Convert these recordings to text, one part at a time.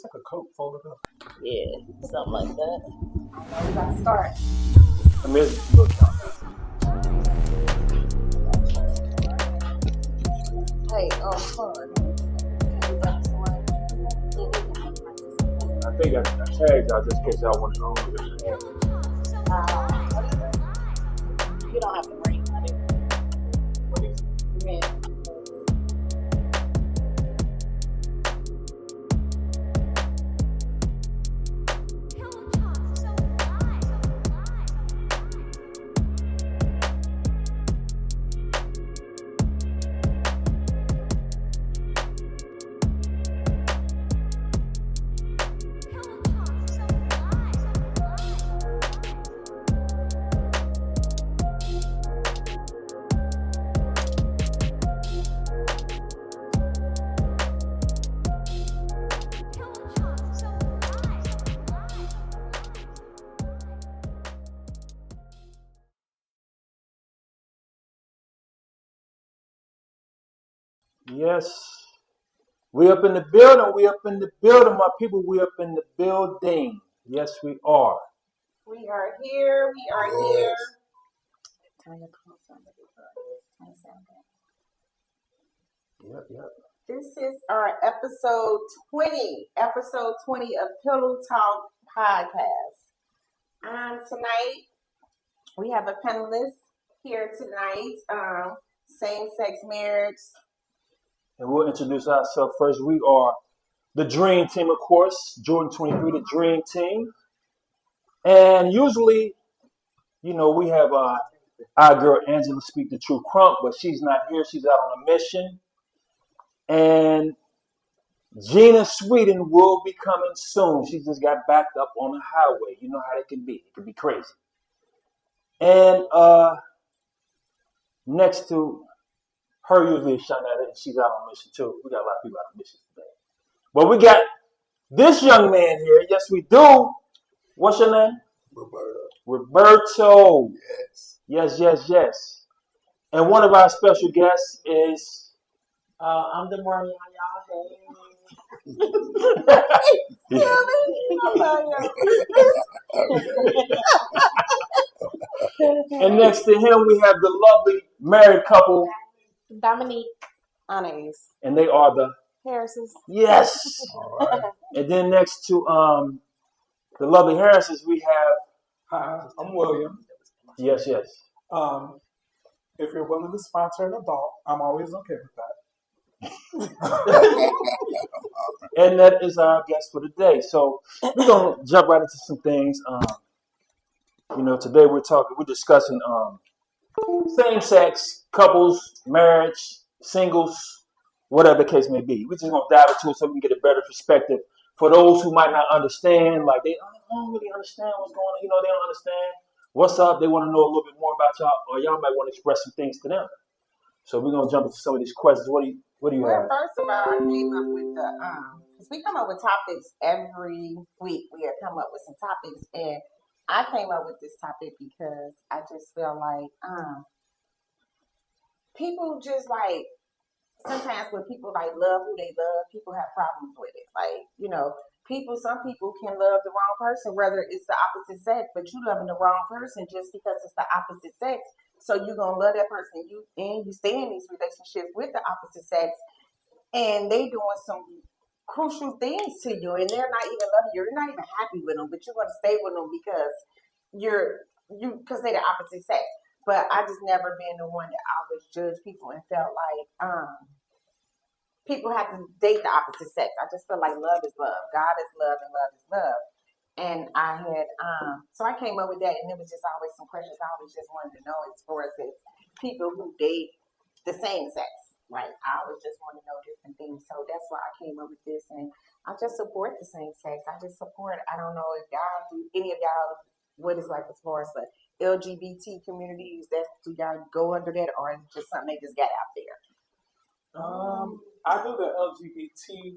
looks like a coat folded up. Yeah, something like that. I know we got to start. I mean, it's a little countdown. Hey, fun. I think I tagged y'all just in case y'all want to know. You don't have to ring. Yeah. Yes. We up in the building. We up in the building, my people. We up in the building. Yes, we are. We are here. We are here. Turn your clothes on. Yep, yep. This is our episode 20 of Pillow Talk Podcast. Tonight, we have a panelist here tonight, same-sex marriage. And we'll introduce ourselves first. We are the Dream Team, of course. Jordan 23, the Dream Team. And usually, we have our girl Angela Speak the True Crump, but she's not here. She's out on a mission. And Gina Sweden will be coming soon. She just got backed up on the highway. You know how it can be. It can be crazy. And next to her usually is Shanetta, and she's out on mission too. We got a lot of people out on mission today. But we got this young man here. Yes, we do. What's your name? Roberto. Yes. And one of our special guests is I'm the Marley. How y'all? And next to him we have the lovely married couple Dominique. Anais. and they are the Harris's. yes. Right. And then next to the lovely Harris's we have Hi, I'm William. yes. If you're willing to sponsor an adult, I'm always okay with that. And that is our guest for today. So we're gonna jump right into some things. Today we're discussing same sex, couples, marriage, singles, whatever the case may be. We're just gonna dive into it so we can get a better perspective for those who might not understand, like they don't really understand what's going on, they don't understand what's up, they want to know a little bit more about y'all, or y'all might want to express some things to them. So we're gonna jump into some of these questions. What do you have? First of all, I came up with because we come up with topics every week. We have come up with some topics, and I came up with this topic because I just feel like people just like sometimes when people like love who they love, people have problems with it. Like, some people can love the wrong person, whether it's the opposite sex, but you loving the wrong person just because it's the opposite sex. So you're gonna love that person. You stay in these relationships with the opposite sex, and they doing some crucial things to you, and they're not even loving you. You're not even happy with them, but you're gonna stay with them because because they're the opposite sex. But I just never been the one that always judge people and felt like people have to date the opposite sex. I just feel like love is love. God is love and love is love. And I had so I came up with that, and it was just always some questions I always just wanted to know as far as people who date the same sex. Like I always just want to know different things. So that's why I came up with this, and I just support the same sex. I just support. I don't know if y'all do any of y'all what is like as far as the LGBT communities. Do y'all go under that, or is it just something they just got out there? I do the LGBT,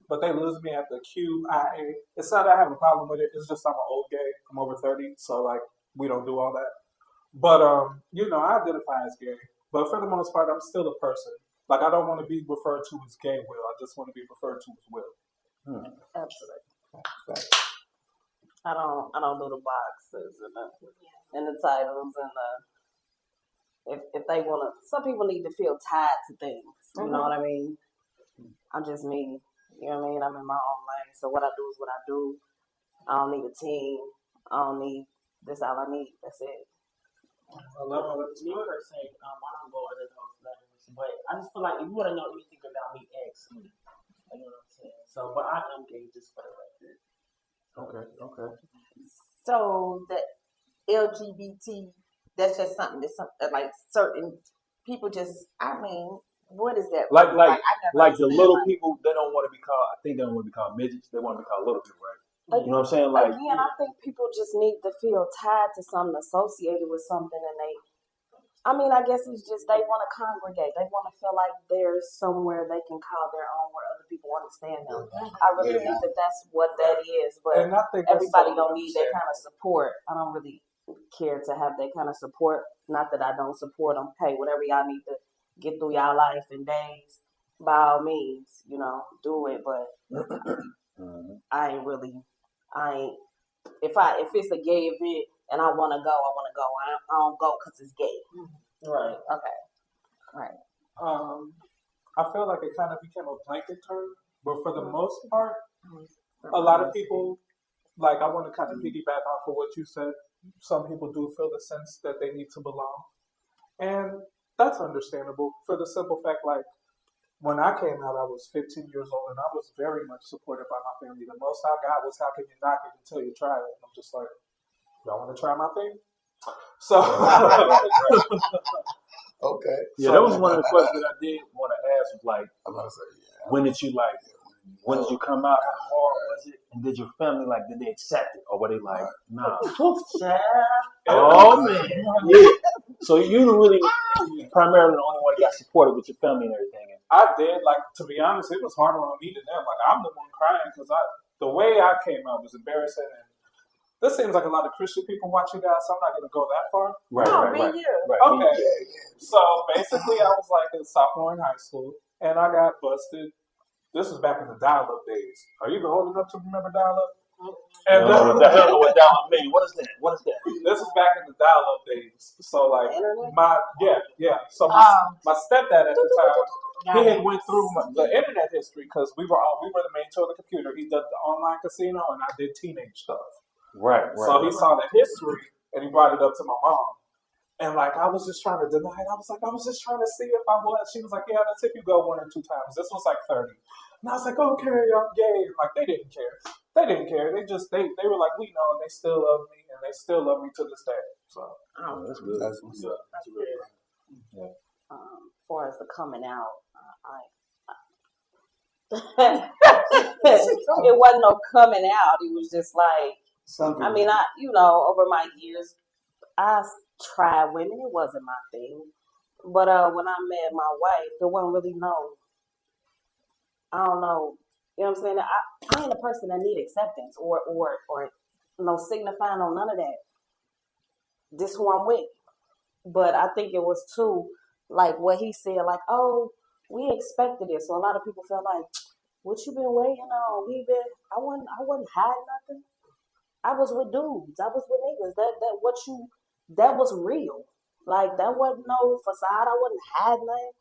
but they lose me at the QIA. It's not that I have a problem with it. It's just I'm an old gay. I'm over 30, so like we don't do all that. But I identify as gay. But for the most part, I'm still a person. Like I don't want to be referred to as gay Will. I just want to be referred to as Will. Absolutely. I don't do the boxes and the titles and if they wanna. Some people need to feel tied to things. You know what I mean? I'm just me. You know what I mean? I'm in my own lane. So what I do is what I do. I don't need a team. I don't need this. All I need. That's it. I love it. Me per se, I don't go into those levels, but I just feel like if you want to know anything about me, ask me. You know what I'm saying? So, but I am gay just for the record. Okay. So the LGBT, that's just something that's like certain people just. I mean, what is that? Like I never like the understand. little Like, people, they don't want to be called. I think they don't want to be called midgets. They want to be called little people, right? Ag- You know what I'm saying? Like, Again, I think people just need to feel tied to something, associated with something, and they. I mean, I guess it's just they want to congregate. They want to feel like there's somewhere they can call their own where other people understand them. I really think that that's what that is, but And I think that's everybody so don't need that kind of understandable. support. I don't really care to have that kind of support. Not that I don't support them. Hey, whatever y'all need to get through y'all life and days, by all means, do it. But I ain't really, I ain't. If it's a gay event and I want to go, I want to go. I don't go because it's gay. Right. Okay. Right. I feel like it kind of became a blanket term, but for the most part, a lot of people, like I want to kind of piggyback off of what you said. Some people do feel the sense that they need to belong, and that's understandable for the simple fact, like when I came out, I was 15 years old, and I was very much supported by my family. The most I got was, "How can you knock it until you try it?" And I'm just like, "Y'all want to try my thing?" So, Okay. yeah, that was one of the questions that I did want to ask. Was like, I'm about to say, yeah. when did you like? When did you come out? How hard was it? And did your family like? Did they accept it, or were they like, nah? Oh man, yeah. So you really primarily the only one that got supported with your family and everything. I did, like, to be honest, it was harder on me than them. Like, I'm the one crying because the way I came out was embarrassing. And this seems like a lot of Christian people watch you guys, so I'm not going to go that far. Right. Okay. So basically, I was like a sophomore in high school, and I got busted. This was back in the dial-up days. Are you even old enough to remember dial-up? I And don't know what that mean. What is that? What is that? this is back in the dial-up days. So like Internet? yeah. So my stepdad at the time, he had went through the internet history because we were the main two of the computer. He did the online casino, and I did teenage stuff. Right. So he saw the history, and he brought it up to my mom. And like I was just trying to deny it. I was just trying to see if I was. She was like, "Yeah, that's if you go 1 or 2 times." This was like 30. And I was like, "Okay, I'm gay." And like they didn't care. They didn't care. They were like, "We know," and they still love me, and they still love me to this day. So That's good. That's what's up. That's good. As far as the coming out, it wasn't no coming out. It was just like, I mean, over my years, I tried women. It wasn't my thing. But when I met my wife, there wasn't really I don't know. You know what I'm saying? I ain't a person that need acceptance or no signifying on none of that. This who I'm with. But I think it was too like what he said, like, oh, we expected it. So a lot of people felt like, what you been waiting on? I wasn't hiding nothing. I was with dudes. I was with niggas. That was real. Like that wasn't no facade. I wasn't hiding nothing.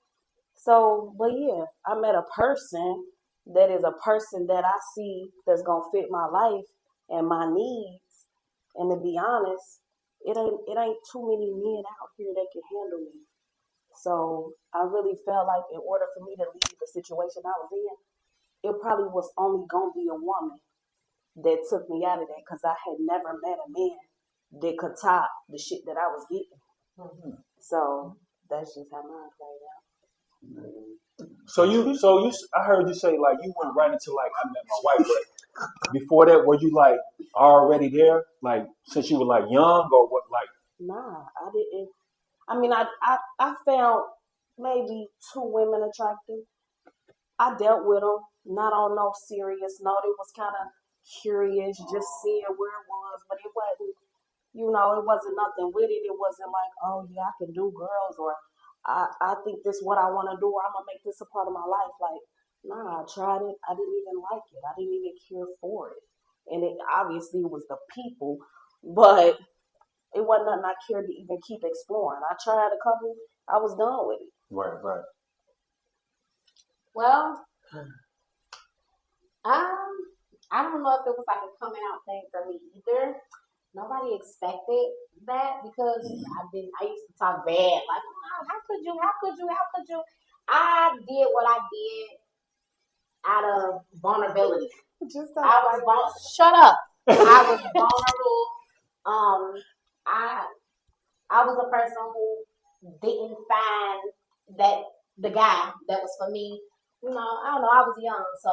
So, but yeah, I met a person that is a person that I see that's gonna fit my life and my needs. And to be honest, it ain't too many men out here that can handle me. So I really felt like in order for me to leave the situation I was in, it probably was only gonna be a woman that took me out of that because I had never met a man that could top the shit that I was getting. So that's just how mine played out. So you, I heard you say like you went right into like I met my wife, but before that, were you like already there, like since you were like young or what? Like, Nah, I didn't. I mean, I found maybe 2 women attractive. I dealt with them, not on no serious note. It was kind of curious, just seeing where it was, but it wasn't, it wasn't nothing with it. It wasn't like, oh yeah, I can do girls, or I think this is what I want to do, or I'm gonna make this a part of my life. Like Nah, I tried it. I didn't even like it. I didn't even care for it. And it obviously was the people, but it wasn't nothing I cared to even keep exploring. I tried a couple. I was done with it. Right, right. Well, I don't know if it was like a coming out thing for me either. Nobody expected that because I used to talk bad, like, oh, how could you, how could you, how could you? I did what I did out of vulnerability. Just I was shut up. I was vulnerable. I I was a person who didn't find that the guy that was for me. You know, I don't know. I was young, so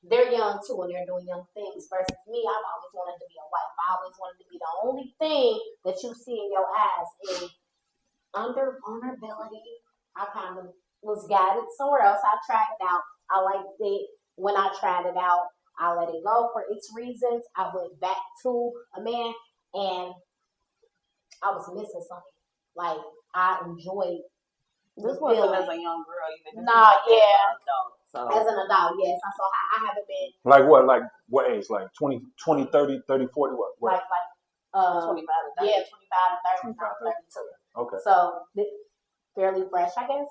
they're young too, and they're doing young things. Versus me, I've always wanted to be a wife. I always wanted to be the only thing that you see in your eyes. And under vulnerability, I kind of was guided somewhere else. I tried it out. I liked it. When I tried it out, I let it go for its reasons. I went back to a man, and I was missing something. Like I enjoyed this the wasn't feeling. as a young girl, even. Nah, yeah. So As an adult, yes. So I haven't been Like what? Like what age? Like 20, 30, 30, 40, what? like 25 to 30. yeah, 25 to 30, 25, 30. 32. Okay. So fairly fresh, I guess.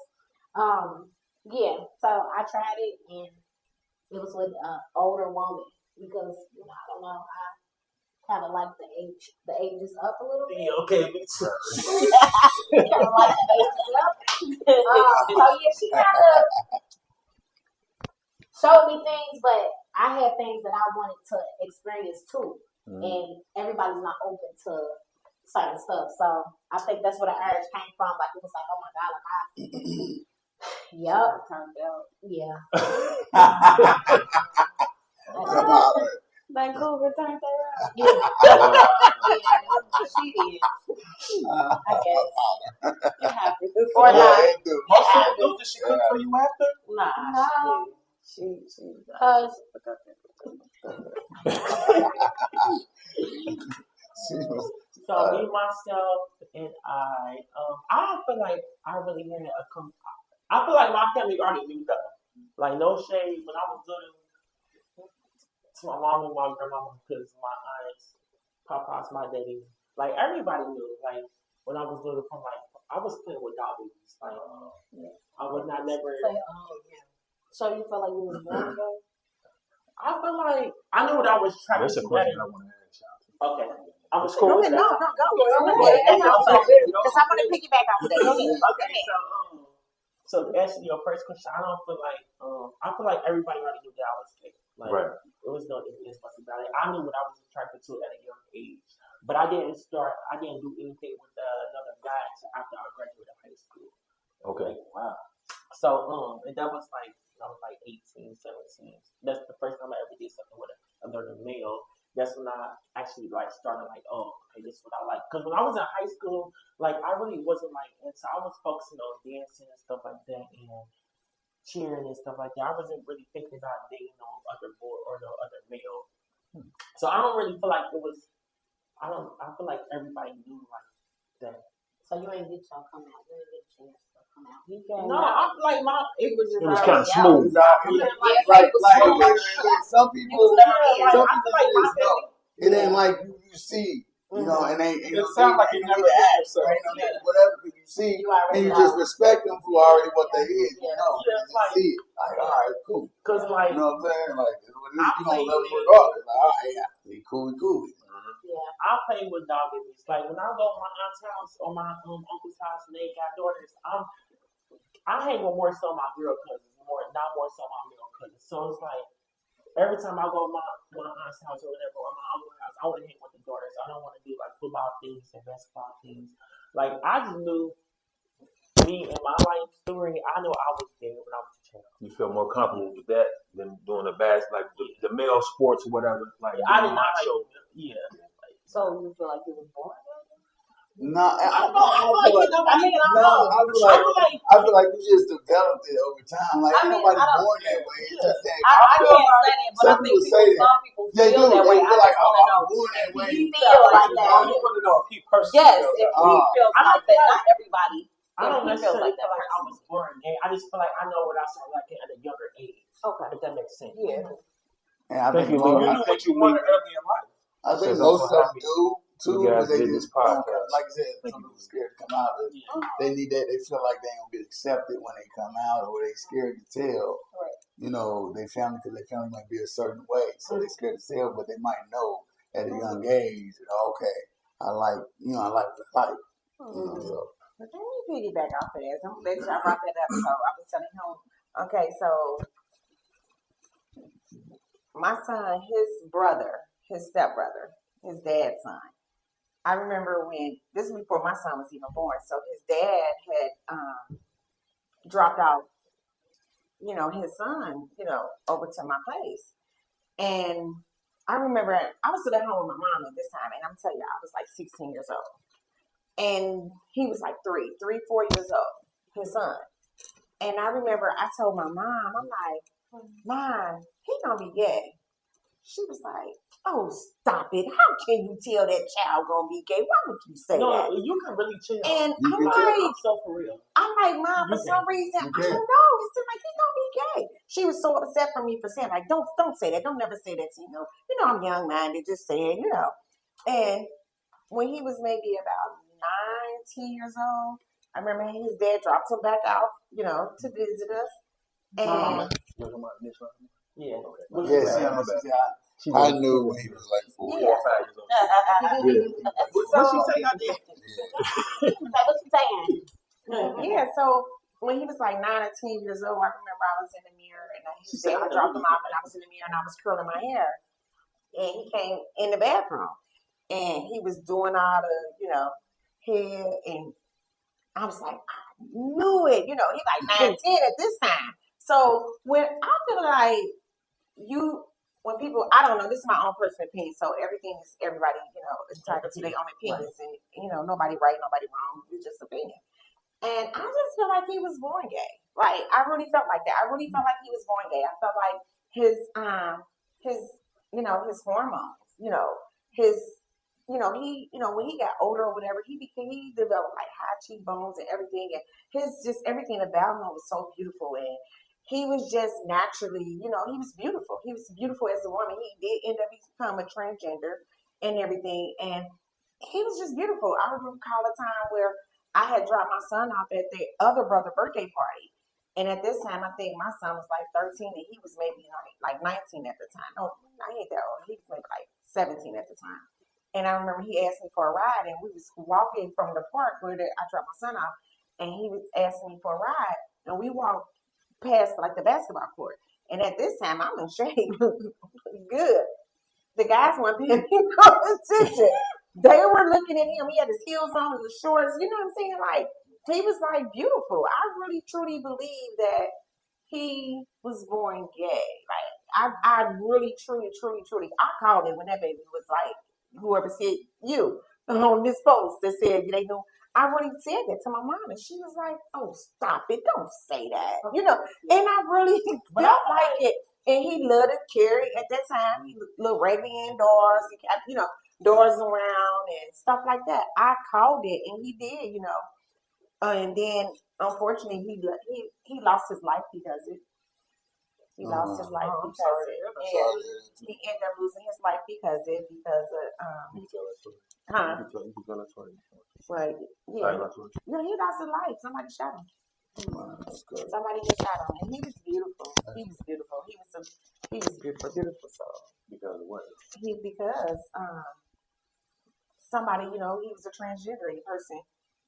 Yeah. So I tried it, and it was with an older woman because I don't know, I kind of like the ages up a little bit. Yeah, okay, me too. Kind of like the ages up. So yeah, she kind of showed me things, but I had things that I wanted to experience too, and everybody's not open to certain stuff. So I think that's where the urge came from. Like it was like, oh my god, like yep, Turned out. yeah. Vancouver turned out. Yeah. She did. I guess. It happened. Or not. Most people do. Did she cook for you after? Nah, No. she Cause So me, myself, and I feel like I really had I feel like my family already knew though. Like no shade. When I was little, to my mom and my grandmama, because my aunts, papas, my daddy, like everybody knew. Like when I was little, from like I was playing with doll babies. Like I was not never. So you felt like you was born again? I feel like I knew what I was trying That's to a do. question I want to ask y'all. Okay. I was Cool. go ahead, no, go ahead. Because I'm gonna piggyback off of that. Go ahead. Okay, so to answer your first question, I don't feel like I feel like everybody already knew that I was gay. Like Right. it was no ifs buts about it. I knew what I was attracted to at a young age, but I didn't do anything with another guy until after I graduated high school. Okay. Wow. So and that was like I was like 18, 17. That's the first time I ever did something with another male. That's when I actually like started like, oh, okay, this is what I like. Because when I was in high school, like I really wasn't like into. I was focusing on dancing and stuff like that, and cheering and stuff like that. I wasn't really thinking about dating no other boy or no other male. So I don't really feel like it was. I don't. I feel like everybody knew like that. So you ain't get your come out. You ain't get a chance to come out. You came No, out. I feel like my It was just It was already kind of out. smooth. Some people, I some feel like people my just know. It ain't like you see, and ain't It sounds like you never did yourself. ain't no need to whatever you see, and you just respect them for already what they is, you know. Yeah, You just see it, like, all right, cool. Cause like You know what I'm saying? Like, it's what it is. I You gonna played love it with- regardless. Like, all right, yeah, we cool. I play with dog babies. Like when I go to my aunt's house or my uncle's house and they got daughters, I hang with more so my girl cousins, not more so my male cousins. So it's like every time I go to my aunt's house or whatever, or my uncle's house, I want to hang with the daughters. I don't want to do like football things and basketball things. Like I just knew me and my life story. I knew I was gay when I was a child. You feel more comfortable with that than doing the like the male sports or whatever. Like I being did not macho. yeah. So you feel like you was born again? Nah, I feel like you know. I mean, I no, I feel like you just developed it over time. Like I mean, nobody I don't- born that way. It's just that I can't say that, but I some think people say that. some people They feel do. that way. They I feel like, just want to know. I'm born that way. He feel like that. Oh, you want to know if he personally Yes, feels if that. he feels I don't like that. feel Not everybody. I don't If he feels necessarily like feel that like I was born gay. I just feel like I know what I sound like at a younger age. Okay. If that makes sense. Yeah. And I Thank think you, So Lee. you most, knew Thank what you you, Lee. wanted early in life. I think Says I'm most so of them happy do too, you but guys they did just this don't. podcast. Like I said, Thank some you. people scared to come out. They need that. They feel like they ain't gonna get accepted when they come out, or they scared to tell. Right. You know, their family, because their family might be a certain way, so they scared to tell. But they might know at a young age. Okay, I like what I like. You know, so. But let me piggyback off of that. I'm gonna let y'all wrap that up. So I was telling him, okay, so my son, his brother, his stepbrother, his dad's son. I remember when this was before my son was even born. So his dad had dropped out, his son, over to my place. And I remember I was still at home with my mom at this time, and I'm telling you, I was like 16 years old. And he was like 4 years old, his son. And I remember I told my mom, I'm like, Mom, he gonna be gay. She was like, oh, stop it. How can you tell that child gonna be gay? Why would you say No, that? you can really chill. And You I'm can like, I'm so for real. Mom, for You some can. reason, You I can. don't know. It seemed like he's gonna be gay. She was so upset for me for saying, like, don't say that. Don't never say that to you. I'm young minded, just saying. And when he was maybe about 9, 10 years old, I remember his dad dropped him back out, to visit us. My mama. And Yeah. Yes, I knew when he was like 4 yeah. 5 years old. Yeah. What she say out there? Like, what you saying? Yeah, so when he was like 9 or 10 years old, I remember I was in the mirror and his dad had dropped him off, and I was in the mirror and I was curling my hair, and he came in the bathroom and he was doing all the, hair, and I was like, I knew it, he's like 9, 10 at this time. So when I feel like when people, I don't know, this is my own personal opinion, so everything is everybody, entitled to their own opinions, and nobody right, nobody wrong, it's just opinion. And I just feel like he was born gay. Like I really felt like that. I really felt like he was born gay. I felt like his hormones, his when he got older or whatever, he developed like high cheekbones and everything, and his just everything about him was so beautiful, and he was just naturally, he was beautiful. He was beautiful as a woman. He did end up become a transgender and everything, and he was just beautiful. I recall a time where I had dropped my son off at the other brother birthday party. And at this time, I think my son was like 13 and he was maybe like 19 at the time. No, I ain't that old. He was maybe like 17 at the time. And I remember he asked me for a ride, and we was walking from the park where I dropped my son off, and he was asking me for a ride, and we walked past like the basketball court. And at this time, I'm in shape, good. The guys weren't paying me no attention. They were looking at him. He had his heels on, his shorts. You know what I'm saying? Like he was like beautiful. I really truly believe that he was born gay. Like I really truly I called it when that baby was like whoever said you on this post that said they knew. I really said that to my mom, and she was like, "Oh, stop it! Don't say that." And I really felt like it. And he loved to carry at that time. He little Raven doors, he kept, doors around and stuff like that. I called it, and he did, and then unfortunately he lost his life because it. He lost his life because he ended up losing his life because huh? Right. Yeah. Yeah, he lost his life. Somebody shot him. Somebody just shot him, and he was beautiful. He was beautiful. He was beautiful, beautiful soul. Because of what? Because somebody, he was a transgender person,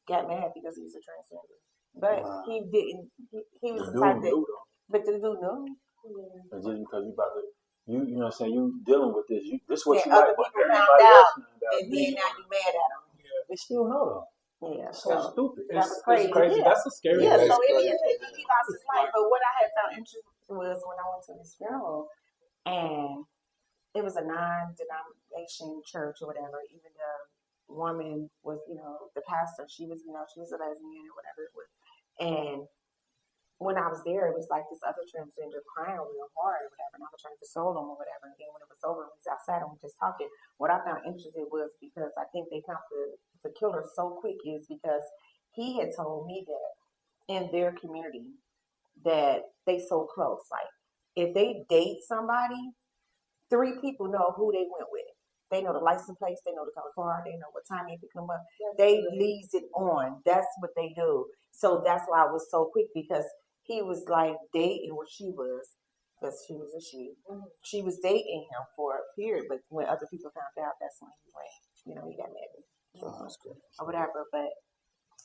got mad because he was a transgender. But he didn't. He was the type that. But the dude knew. Yeah. And just because you about to, you know what I'm saying, you dealing with this, this what you other like, but people everybody found else out, found out. and then now you mad at them. Yeah. They still know though. Yeah, so stupid. That was crazy. Crazy. Yeah. That's a scary. Yeah, That's so it crazy. is. He lost his life. But what I had found interesting was when I went to his funeral, and it was a non-denomination church or whatever. Even the woman was, the pastor. She was, she was a lesbian or whatever it was. And when I was there, it was like this other transgender crying real hard or whatever, and I was trying to console them or whatever. And then when it was over, we was outside and we just talking. What I found interesting was because I think they found the killer so quick is because he had told me that in their community that they so close, like if they date somebody, 3 people know who they went with. They know the license plates, they know the color car, they know what time they pick them up. They leads it on. That's what they do. So that's why I was so quick because he was like dating what she was, because she was a she. She was dating him for a period, but when other people found out, that's when he went. You know, he got married or whatever. But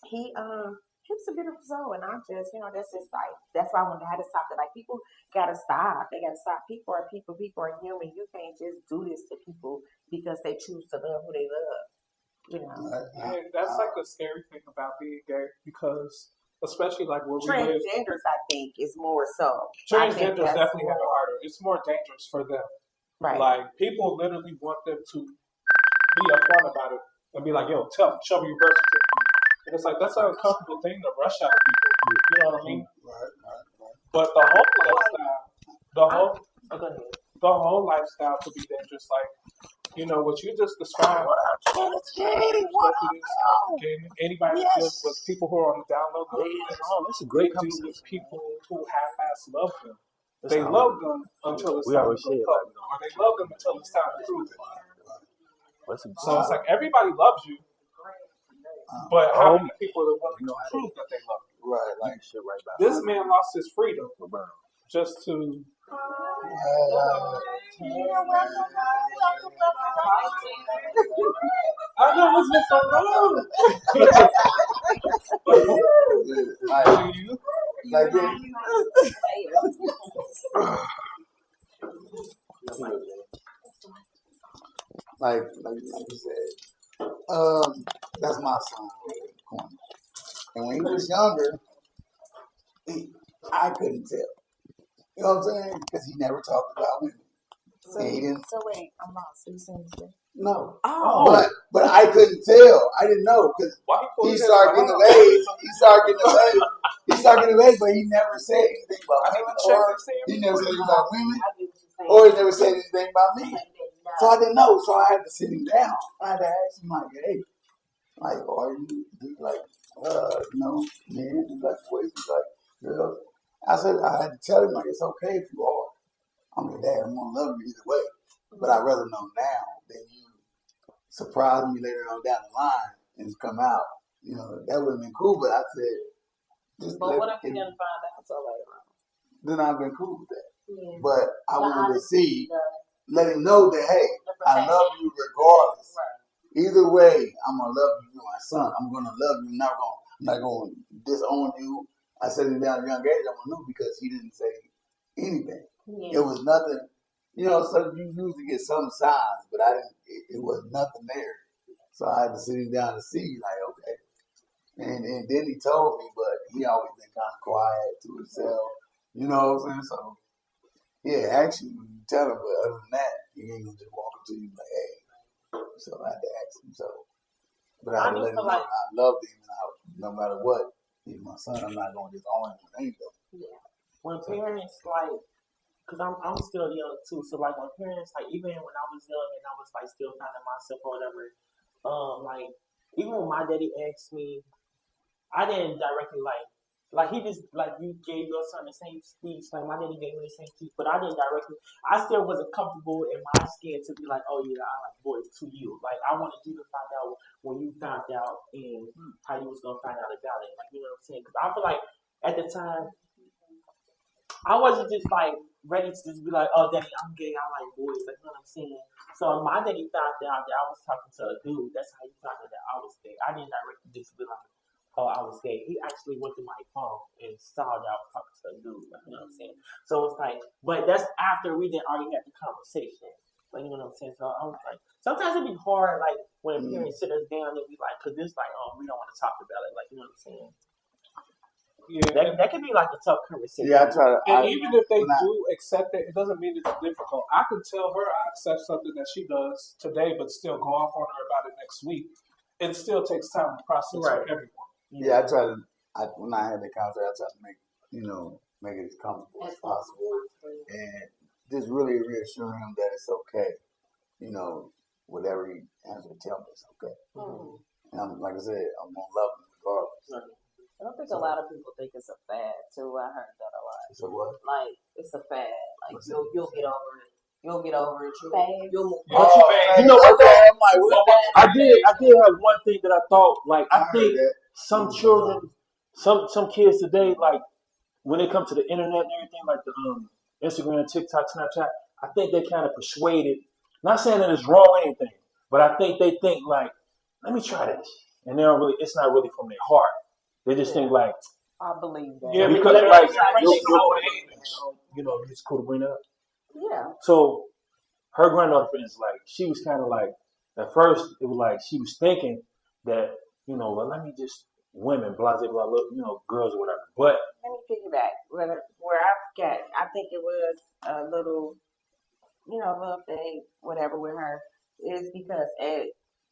he was a beautiful soul, and I'm just, that's just like that's why I wanted to have this topic. Like people gotta stop. They gotta stop. People are people. People are human. You can't just do this to people because they choose to love who they love. You know, And that's like the scary thing about being gay because, especially like where we live, transgenders I think is more so. transgenders definitely have it harder. It's more dangerous for them. Right. Like people literally want them to be upfront about it and be like, "Yo, show me your birth certificate." And it's like that's an uncomfortable thing to rush out of people. You know what I mean? Right. But the whole lifestyle, the whole lifestyle could be dangerous. Like, what you just described, anybody that deals with people who are on the down low, That's a great they deal conversation. with people who half-ass love them. They love them until it's time to go public, or they love them until it's time to prove it. So it's like everybody loves you, but how many people are willing to prove that they love you? Right, like This man lost his freedom just to. I know what's been so long. like you said, that's my son. And when he was younger, I couldn't tell. You know what I'm saying? Because he never talked about women. So wait, I'm lost. Are you saying this? No. Oh. But I couldn't tell. I didn't know because he started getting away. He started getting away, but he never said anything about women. Or he never said anything about women. Or he never said anything about me. So I didn't know. So I had to sit him down. I had to ask him like, hey, like, are you like, no, man, you like boys, you like girls? I had to tell him like, it's okay if you are. I'm your dad. I'm gonna love you either way. But I'd rather know now than you surprise me later on down the line and it's come out. That would have been cool. But I said, but what if you didn't find out so later on? Then I've been cool with that. Yeah. But I wanted to see, let him know that hey, I love you regardless. Right. Either way, I'm gonna love you. You're my son. I'm gonna love you. I'm not gonna disown you. I set him down at a young age. I knew because he didn't say anything. Yeah. It was nothing. So you usually get some signs, but I didn't. It was nothing there. So I had to sit him down to see, like, okay. And then he told me, but he always been kind of quiet to himself. You know what I'm saying? So, yeah, actually, you tell him, but other than that, he ain't gonna just walk up to you like, hey. So I had to ask him. So, but I had to let him know I loved him, and no matter what, he's my son. I'm not gonna disown him with anything. Yeah. When parents because I'm still young too, so like when parents even when I was young and I was still finding myself or whatever, like even when my daddy asked me, I didn't directly he just you gave your son the same speech, like my daddy gave me the same speech, but I didn't directly. I still wasn't comfortable in my skin to be like, oh yeah, I like boys to you. Like I wanted you to find out when you found out and how you was gonna find out about it. Like you know what I'm saying? Because I feel like at the time I wasn't just ready to just be like, oh daddy, I'm gay, I like boys. Like you know what I'm saying? So my daddy found out that I was talking to a dude. That's how he found out that I was gay. I didn't directly just be like, oh, I was gay. He actually went to my phone and saw that I was talking to a dude. Like, you know what I'm saying? So it's but that's after we didn't already have the conversation. Like, you know what I'm saying? So I was sometimes it'd be hard, when parents sit us down and be because it's oh, we don't want to talk about it. Like, you know what I'm saying? Yeah, that could be a tough conversation. Yeah, I try to. And even if they do accept it, it doesn't mean it's difficult. I can tell her I accept something that she does today, but still go off on her about it next week. It still takes time to process for everyone. Yeah, I try to. When I had the conversation, I try to make it as comfortable as possible, and just really reassure him that it's okay. Whatever he answers, tell me it's okay. Mm-hmm. And like I said, I'm gonna love him regardless. I don't think a lot of people think it's a fad too. I heard that a lot. So what? Like it's a fad. Like you'll get over it. You'll get over it. You'll move. But Oh, you know what? okay, I'm like, what? I did have one thing that I thought. Like I I heard think that. some children, some kids today, like when it comes to the internet and everything, like the Instagram, TikTok, Snapchat, I think they kind of persuaded. Not saying that it's wrong or anything, but I think they think like, let me try this, and they don't really. It's not really from their heart. They just think like, I believe that. Yeah, because because like your you know, it's cool to bring up. Yeah. So her granddaughter, for instance, like she was kind of like at first it was like she was thinking that well, let me just women, blah blah blah, girls or whatever. But Let me piggyback. Where I got, I think it was a little, little thing, whatever with her, is because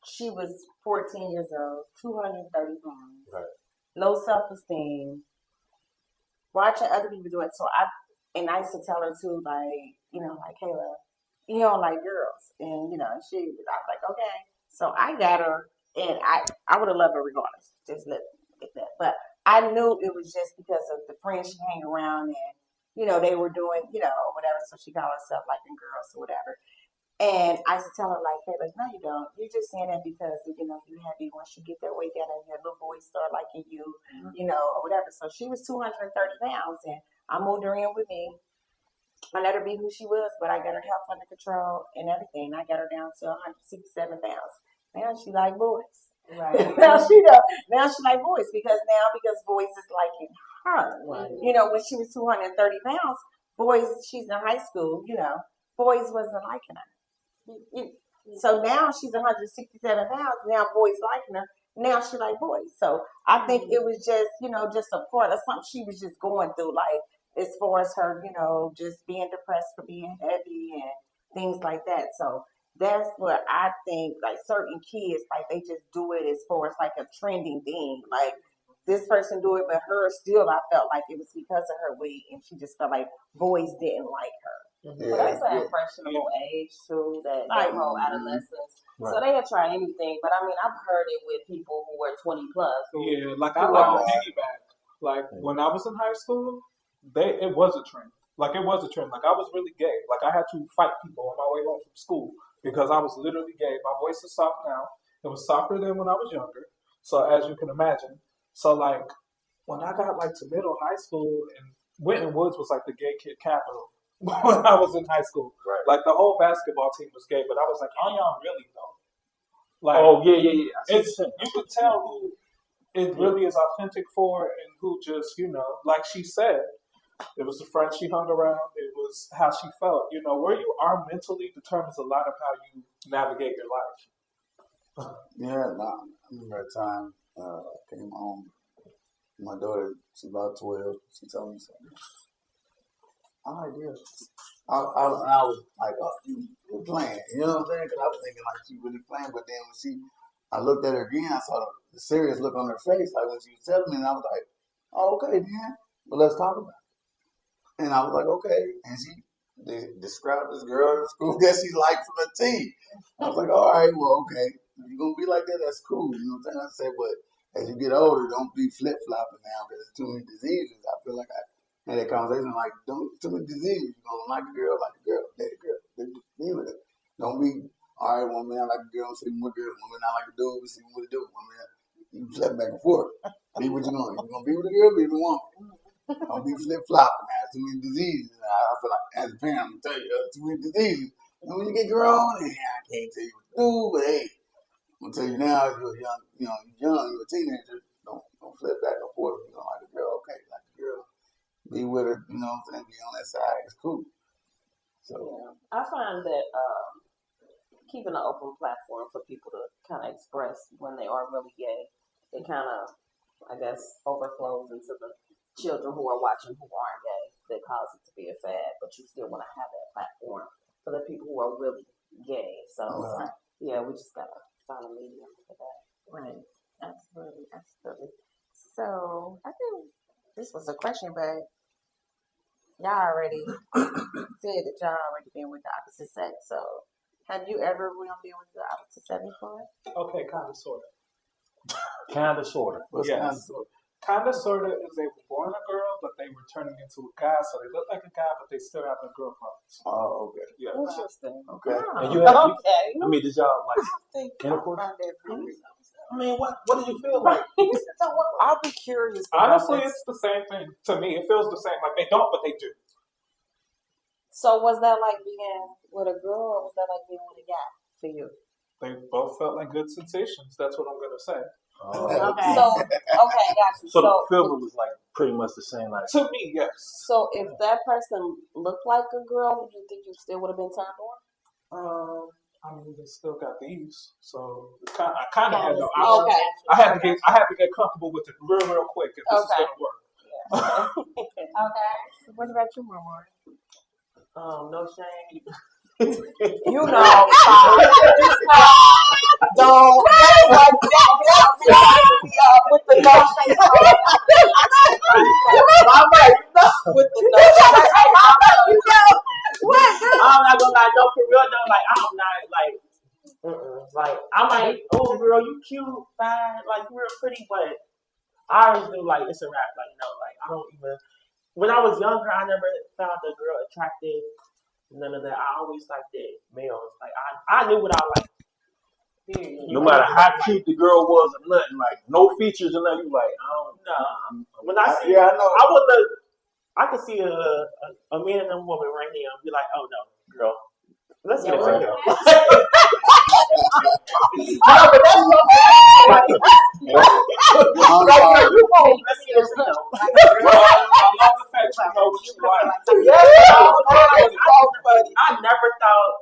she was 14 years old, 230 pounds, right, low self esteem, watching other people do it. So I used to tell her too, like, like, Kayla, you don't like girls. And, I was like, okay. So I got her, and I would have loved her regardless, just let that. But I knew it was just because of the friends she hang around and, they were doing, whatever. So she called herself liking girls or whatever. And I used to tell her, like, hey, like, no, you don't. You're just saying that because, you happy once you get that weight down and your little boys start liking you, or whatever. So she was 230 pounds, and I moved her in with me. I let her be who she was, but I got her health under control and everything. I got her down to 167 pounds. Now she like boys. Right. now she like boys because boys is liking her. Right. When she was 230 pounds, boys, she's in high school, boys wasn't liking her. So now she's 167 pounds. Now boys liking her. Now she like boys. So I think it was just a part of something she was just going through, like as far as her, just being depressed for being heavy and things like that. So that's what I think. Like certain kids, like they just do it as far as like a trending thing. Like this person do it, but her still, I felt like it was because of her weight, and she just felt like boys didn't like her. But that's an impressionable age too, that whole adolescence. right. So they'll try anything. But I mean, I've heard it with people who were 20 plus. Yeah, like I like to piggyback. Like when I was in high school, it was a trend. Like it was a trend. Like I was really gay. Like I had to fight people on my way home from school because I was literally gay. My voice is soft now. It was softer than when I was younger. So as you can imagine. So like when I got like to middle high school, and Winton Woods was like the gay kid capital when I was in high school. Right. Like the whole basketball team was gay, but I was like, are y'all really though? Like, oh yeah. it's you could tell who it really is authentic for and who just, like she said, it was the friends she hung around, it was how she felt. Where you are mentally determines a lot of how you navigate your life. Yeah, nah, I remember a time came home. My daughter, she's about 12. She told me something. All right, yeah. I was like, oh, you playing. You know what I'm saying? Because I was thinking like she really playing. But then I looked at her again, I saw the serious look on her face, like when she was telling me, and I was like, oh, okay, then. But let's talk about it. And I was like, okay. And they described this girl in school that she liked from a T. I was like, all right, well, okay. If you're going to be like that, that's cool. You know what I'm saying? I said, but as you get older, don't be flip-flopping now because there's too many diseases. I feel like I had that conversation like, don't too many diseases. You're going to like a girl, date a girl. Be with it. Don't be, all right, one minute I like a girl, see one girl. One minute I like a dude, see what it do. One minute you flip back and forth. Be what you're going to. You're going to be with a girl, be with a woman. Don't be flip-flopping now. Too many diseases. I feel like as a parent, I'm going to tell you, too many diseases. And when you get grown, I can't tell you what to do, but hey, I'm gonna tell you now, if you're young, you're a teenager, don't flip back and forth. You don't like a girl, okay, like a girl. Be with her, you know what I'm saying? Be on that side, it's cool. So I find that keeping an open platform for people to kind of express when they are really gay, it kind of, I guess, overflows into the children who are watching who aren't gay. That cause it to be a fad, but you still want to have that platform for the people who are really gay. So yeah, we just gotta find a medium for that. Right. Absolutely. So I think this was a question, but y'all already said that y'all already been with the opposite sex. So have you ever been with the opposite sex before? Okay, kind of, sort of. Kind of, sort of. what's Yes. kind of kind of, sort of, is they were born a girl, but they were turning into a guy, so they look like a guy, but they still have their girl parts. Oh, okay. Yeah. Interesting. Okay. And you had, Okay. I mean, did y'all like intercourse? I mean, what do you feel like? I'll be curious. Honestly, it's the same thing to me. It feels the same. Like they don't, but they do. So was that like being with a girl, or was that like being with a guy for you? They both felt like good sensations. That's what I'm gonna say. Okay. So okay, got you. So the feeling was like pretty much the same. Like To me, yes. So if that person looked like a girl, would you think you still would have been turned on? I mean, they still got these, so I kind of had no option. Okay. I had to get comfortable with it real quick if this is gonna work. Okay. What about you, Mama? No shame. You know, don't with the no shade. With the no I'm not gonna lie, no, for real though, like I'm not like I'm like, oh girl, you cute, fine, like you're pretty, but I always knew like it's a wrap, like like I don't even. When I was younger, I never found a girl attractive. None of that. I always liked the males. Like I knew what I liked. no matter how cute the girl was or nothing, like no features or nothing, you like I don't know. When I see, I know. I would look. I could see a man and a woman right here and be like, oh no, girl, let's get it right here. No, but that's what I'm saying. Like, you won't. Let's get it right now. I love the fact you know what you like.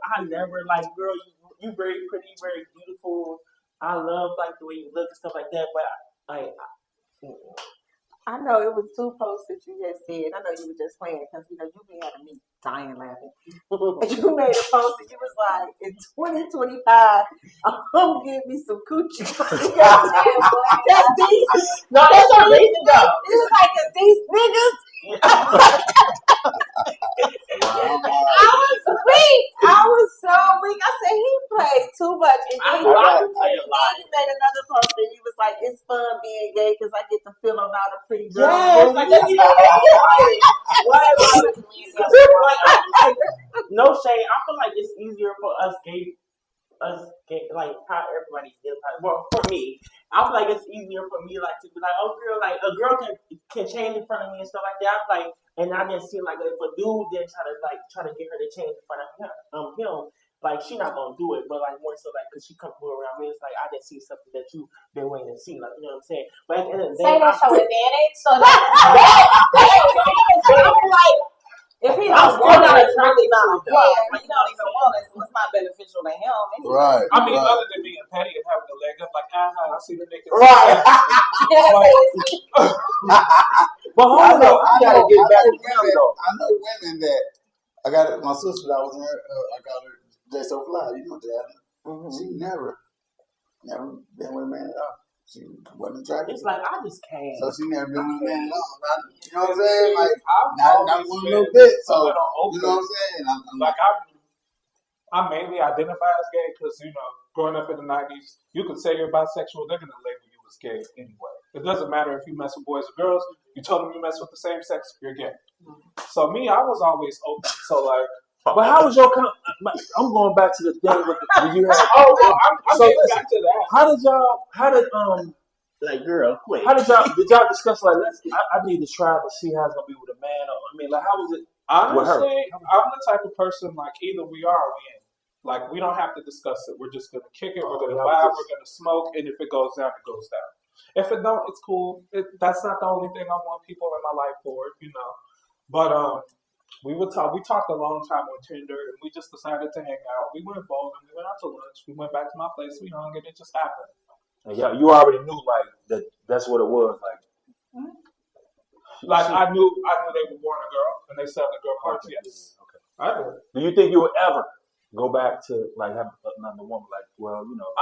I never like, girl, you very pretty, very beautiful. I love like the way you look and stuff like that. But like, I know it was two posts that you just said. I know you were just playing because you be having me dying laughing. And you made a post and you was like, in 2025, I'm gonna give me some coochie. That's these. no, that's a reason though. It was like, 'cause these niggas. I was so weak. I said he played too much, and then he made another post, and he was like, "It's fun being gay because I get to feel on all the pretty girls." Yes, like that's no shade. I feel like it's easier for us gay, like how everybody feels. Like, well, for me, I feel like it's easier for me like to be like, oh girl, like a girl can change in front of me and stuff like that. I'm like, and I didn't see like if a dude then try to get her to change in front of him, like she not gonna do it, but like more so like because she comfortable around me. It's like I didn't see something that you been waiting to see, like you know what I'm saying. But at the end of the day, Say that's your advantage. So I'm like, if he's I'm not still not wanting, it's attracted really not to a it, plus. though. Like, you don't even want it, so it's not beneficial to him. Anyway. Right. I mean, other than being petty and having a leg up, like, I see the niggas. Right. But hold on, I gotta get back to him though. I know women that I got my sister that was in her. I got her J So Fly. You know that. She never been with a man at all. She wasn't attracted. it's like I just can't. So she never been with a man at all. You know what I'm saying? Like I've not always one been little bit. So a little open. you know what I'm saying? I'm Like I mainly identify as gay because growing up in the '90s, you could say you're bisexual, they're gonna label you as gay anyway. It doesn't matter if you mess with boys or girls. You told them you mess with the same sex, you're gay. So me, I was always open. So like, But how was your? I'm going back to the thing with when you had. I'm So getting listen, back to that. How did Like girl, wait. How did y'all discuss like I need to try to see how it's gonna be with a man or I mean like how was it with her? Honestly, I'm the type of person like either we are or we ain't. Like we don't have to discuss it. We're just gonna kick it. We're gonna vibe. We're gonna smoke. And if it goes down, it goes down. If it don't, it's cool. That's not the only thing I want people in my life for, But we would talk. We talked a long time on Tinder, and we just decided to hang out. We went bowling. We went out to lunch. We went back to my place. We hung, and it just happened. And yeah, you already knew like that's what it was like. Like I knew they were born a girl, and they said the girl parts. Yes, Okay. I did. Do you think you would ever go back to like have another woman like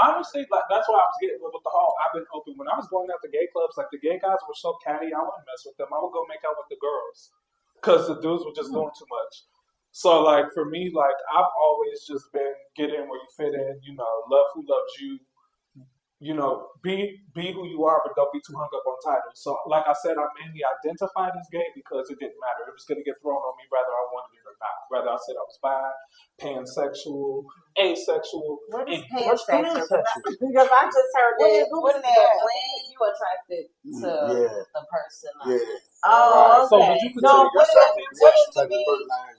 Honestly, like that's why I was getting with the whole. I've been open when I was going out to gay clubs. Like the gay guys were so catty, I wouldn't mess with them. I would go make out with the girls because the dudes were just doing too much. So like for me, like I've always just been get in where you fit in. Love who loves you. be who you are, but don't be too hung up on titles. So, like I said, I mainly identified as gay because it didn't matter. It was going to get thrown on me whether I wanted it or not. Whether I said I was bi, pansexual, asexual. What is What's pansexual? pansexual? Because I just heard that. What What is is that? that? When you attracted to the person. Yeah. Oh, So, okay. would you consider No, what yourself is pansexual? it mean?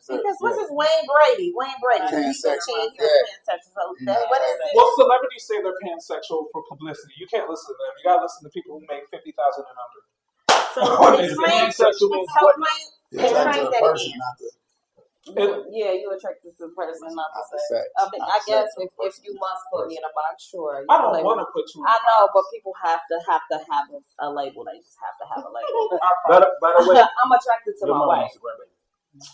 Because what's his Wayne Brady? Wayne Brady. He's a Pansexual, he was pansexual. So that, what is it? Well, celebrities say they're pansexual for publicity. You can't listen to them. You gotta listen to people who make 50,000 and under. So Is explain. pansexual means So what? explain that person, again. not the Yeah, you attracted to the person, not the sex. sex. I mean, I guess if you must put me in a box, sure. I don't want to put you. I know, but people have to have a label. They just have to have a label. By the way, I'm attracted to your my mom wife. is a grandbaby.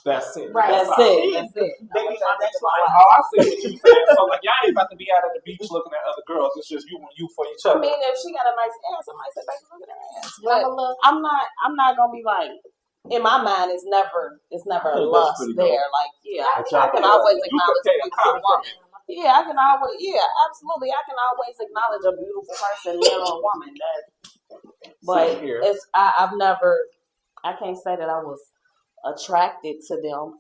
That's it. Right. That's all. it. That's it. They be my next line. Oh, I see what you're saying. So, like, y'all ain't about to be out at the beach looking at other girls. It's just you and you for each I other. mean, if she got a nice ass, I might say, "Baby, look at her ass." I'm But a little. I'm not gonna be like. In my mind, it's never That's lust pretty there. dope. Like, yeah, But I y'all can feel always like you could acknowledge pay a a beautiful compliment. woman. Yeah, absolutely. I can always acknowledge a beautiful person, man or woman. But Same here. I've never. I can't say that I was attracted to them.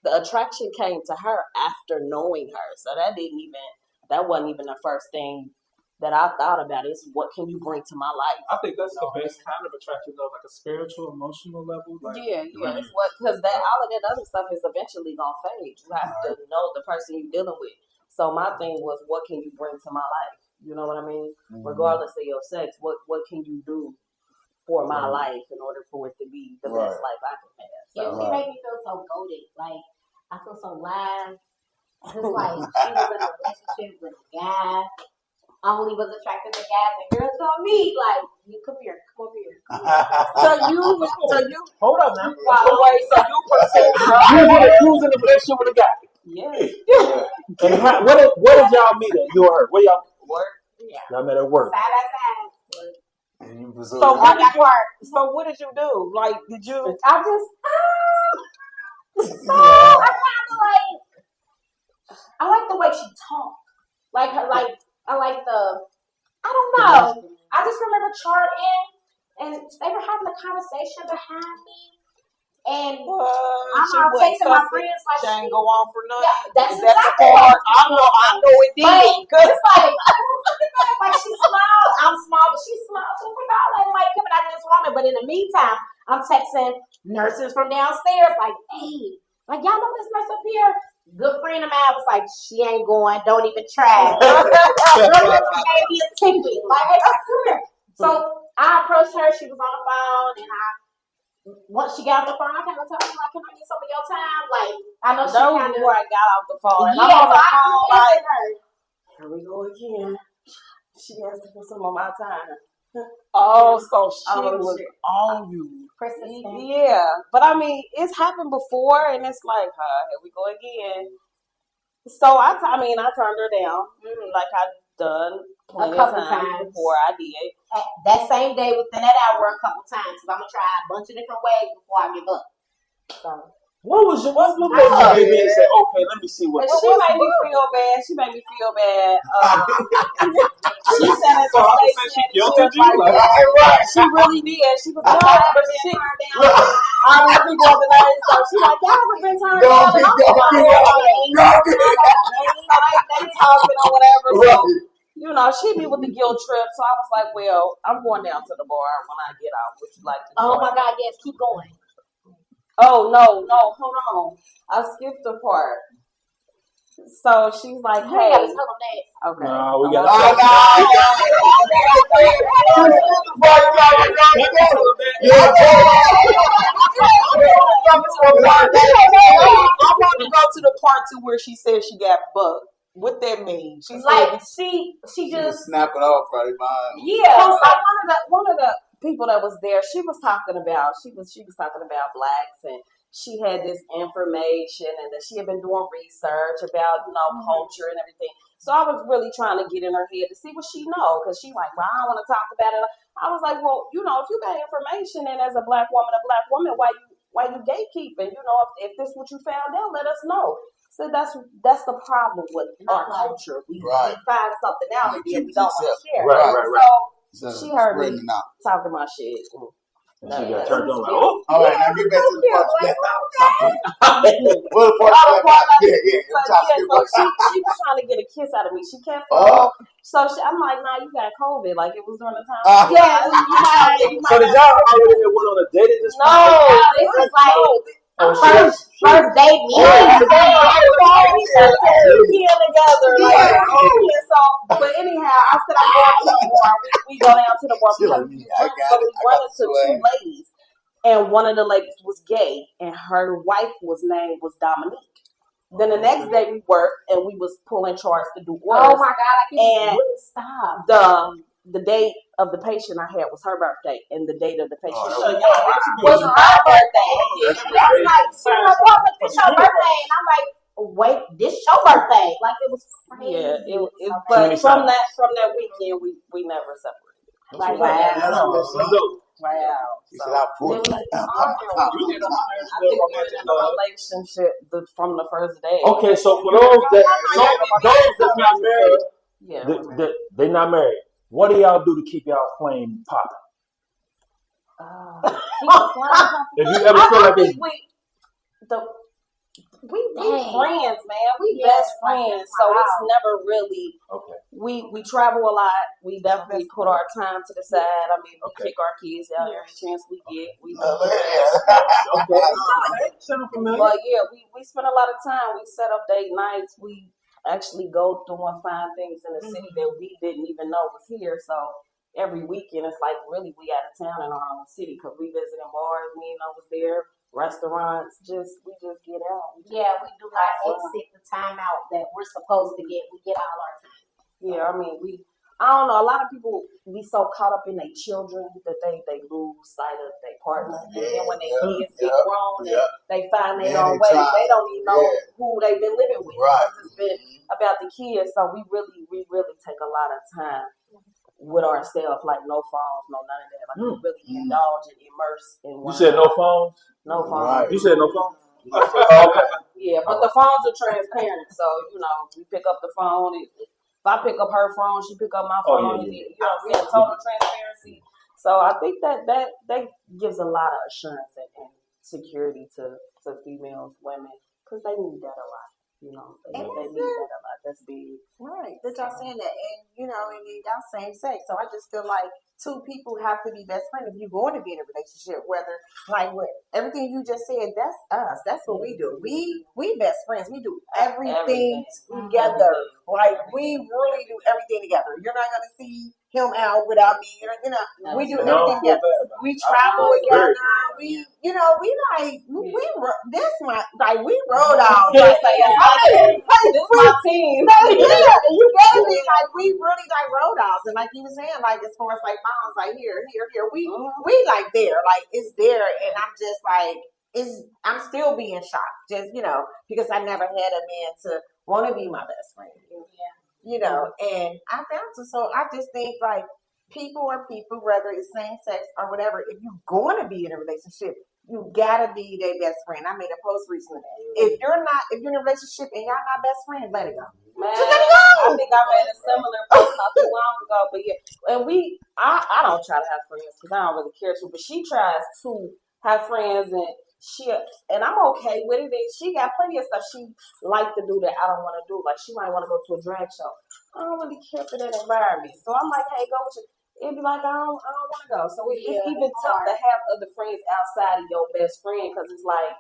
The attraction came to her after knowing her, so that wasn't even the first thing that I thought about. Is what can you bring to my life? I think that's the best kind of attraction, though, like a spiritual, emotional level. Like, Yeah, it's because that all of that other stuff is eventually gonna fade. You have to know the person you're dealing with. So my thing was, what can you bring to my life? You know what I mean? Regardless of your sex, what can you do for my life in order for it to be the best life I can have? Yeah, So she made me feel so goated. Like, I feel so live. Just like she was in a relationship with a guy. Only was attracted to guys, and girls told me, like, you come here. So you Hold up now. by the way, so you pursue You was in a relationship with a guy. yes. And where did y'all meet at? You or her? Where y'all? Work. Yeah. Y'all met at work. Side by side. So what did you do? Like, did you? I just, I kind of like, I like the way she talked. Like her, like, I like I don't know. I just remember charting, and they were having a conversation behind me. And I'm She out wasn't texting my cussing. friends like She ain't go on for nothing. yeah, that's Is that the exactly part? what I know it did. But it's like she's small. I'm small, but she's small. So we all like Mike coming out of this woman. But in the meantime, I'm texting nurses from downstairs like, hey, like y'all know this nurse up here? Good friend of mine was like, she ain't going. Don't even try. Gave me a ticket. Like, hey, come here. So I approached her. She was on the phone, and once she got off the phone, I kind of told her, like, can I get some of your time? Like, I know she Those kind of. before I got off the phone. And Yeah, I'm on so the I phone like, answered her. here we go again. She asked for some of my time. Oh, so she was on you. Persistent. Yeah, but I mean, it's happened before, and it's like, here we go again. So I turned her down, like I've done plenty of times before. I did. That same day, within that hour, a couple times, because I'm gonna try a bunch of different ways before I give up. So. What made you say, okay, let me see what? She made me feel bad. She said it's so a I would say she guilted you. Like, She really did. She was like, y'all ever been turned down? I don't think of the name. So she like, y'all ever been turned down? And I'm like, they talking or whatever. So, you know, she be with the guilt trip. So I was like, well, I'm going down to the bar when I get out. Would you like to Oh join? my God, yes, keep going. Oh, no, hold on. I skipped the part. So she's like, You hey. gotta tell them that. Okay. No, we got I want to go to the part to where she said she got bucked. What that mean? She Like said she just snapping off right behind. yeah. Like one of the people that was there, she was talking about blacks, and she had this information, and that she had been doing research about culture and everything. So I was really trying to get in her head to see what she know, because she like, well, I don't want to talk about it. I was like, well, if you got information, and as a black woman, why you gatekeeping? If this what you found out, let us know. So that's the problem with our culture. We find something out and then we don't want to share. Right. So she heard me talking my shit. And she got turned on like, oh. All right, now get back to the part you left out. What the part you left out? So she was trying to get a kiss out of me. She kept so I'm like, nah, you got COVID. Like it was during the time. So did y'all already went on a date at this point? No, this was like first date together. But anyhow, I said I'm going to the bar. We go down to the bar. So we run into two ladies, and one of the ladies was gay, and her wife name was Dominique. Then the next day we worked, and we was pulling charts to do orders. Oh my God! And stop. The date of the patient I had was her birthday, and the date of the patient was her birthday. It's like, it's your birthday, and I'm like, wait, this your birthday? Like it was crazy. Yeah, but from that weekend, we never separated. Like wow. He said, I pulled I think we're in a relationship from the first day. Okay, so for those that's not married, they not married. What do y'all do to keep y'all flame popping? If you ever feel like it's... We friends, man. We best friends, so it's never really. Okay. We travel a lot. We definitely put our time to the side. I mean, we kick our kids out every chance we get. But yeah, we spend a lot of time. We set up date nights. We actually go through and find things in the city that we didn't even know was here. So every weekend, it's like really we out of town in our own city because we visiting bars. We ain't know was there. Restaurants, we just get out. Yeah, we do not exit the time out that we're supposed to get. We get all our time. Yeah, I mean, I don't know. A lot of people be so caught up in their children that they lose sight of their partner. And then when their kids get grown and they find their own way, they don't even know who they've been living with. Right. It's been about the kids. So we really take a lot of time with ourselves, like no phones, no none of that. Like we really indulge and immerse in one. You said no phones? No phones. Right. You said no phones? Yeah, but the phones are transparent, so we pick up the phone. If I pick up her phone, she pick up my phone. You know what I'm saying? Total transparency. So I think that gives a lot of assurance and security to females, women, because they need that a lot. They need that a lot. That's big. Right. That y'all saying that, and and then y'all same sex. So I just feel like two people have to be best friends if you're going to be in a relationship. Whether what everything you just said, that's us. That's what we do. We best friends. We do everything together. Like we really do everything together. You're not gonna see him out without me. We do everything together. We travel together. We road out. This is my team. You get me? Like we really like road outs, and like you were saying, like as far as like moms, like here, we like there, like it's there, and I'm just like I'm still being shocked, just because I never had a man to want to be my best friend, and I found to, so I just think like people are people, whether it's same sex or whatever. If you're going to be in a relationship, you gotta be their best friend. I made a post recently. If you're in a relationship and y'all not best friends, let it go. Man, I think I made a similar post not too long ago, but yeah, and I don't try to have friends because I don't really care to, but she tries to have friends and I'm okay with it. And she got plenty of stuff she like to do that I don't want to do. Like she might want to go to a drag show. I don't really care for that environment, so I'm like, hey, go with you. It'd be like, I don't want to go. So it's even tough to have other friends outside of your best friend because it's like,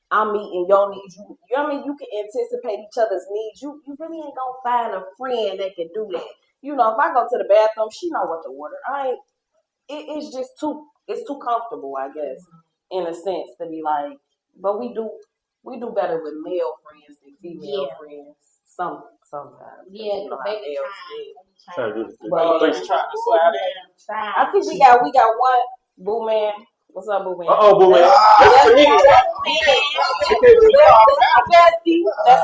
I'm meeting your needs. You know what I mean? You can anticipate each other's needs. You really ain't going to find a friend that can do that. If I go to the bathroom, she know what to order. It's just it's too comfortable, I guess, in a sense to be like, but we do better with male friends than female friends. Sometimes. Yeah, the baby Trying to slide in. I think we got one boo man. What's up, boo man? Boo man. That's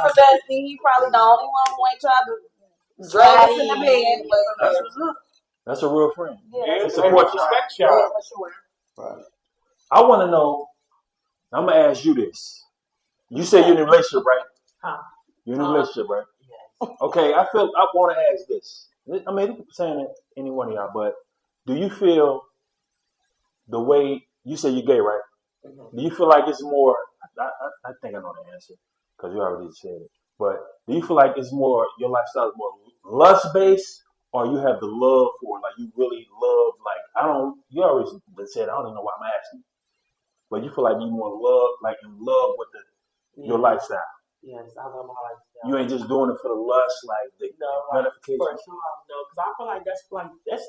my bestie. He probably the only one who ain't tried to drag us in the bed. But that's a real friend. Yeah, support you. For sure. Right. I want to know. I'm gonna ask you this. You say you're in a relationship, right? Huh. You're in a relationship, right? Yes. Okay, I want to ask this. I mean, you can say it any one of y'all, but do you feel the way you say you're gay, right? Mm-hmm. Do you feel like it's more? I think I know the answer because you already said it. But do you feel like it's more your lifestyle is more lust based, or you have the love for it? Like you really love, like I don't. You always said I don't even know why I'm asking, but you feel like you more love, like in love with your lifestyle. Yes, I love my lifestyle. You ain't just doing it for the lust, like the gratification. For sure, no, because I feel like that's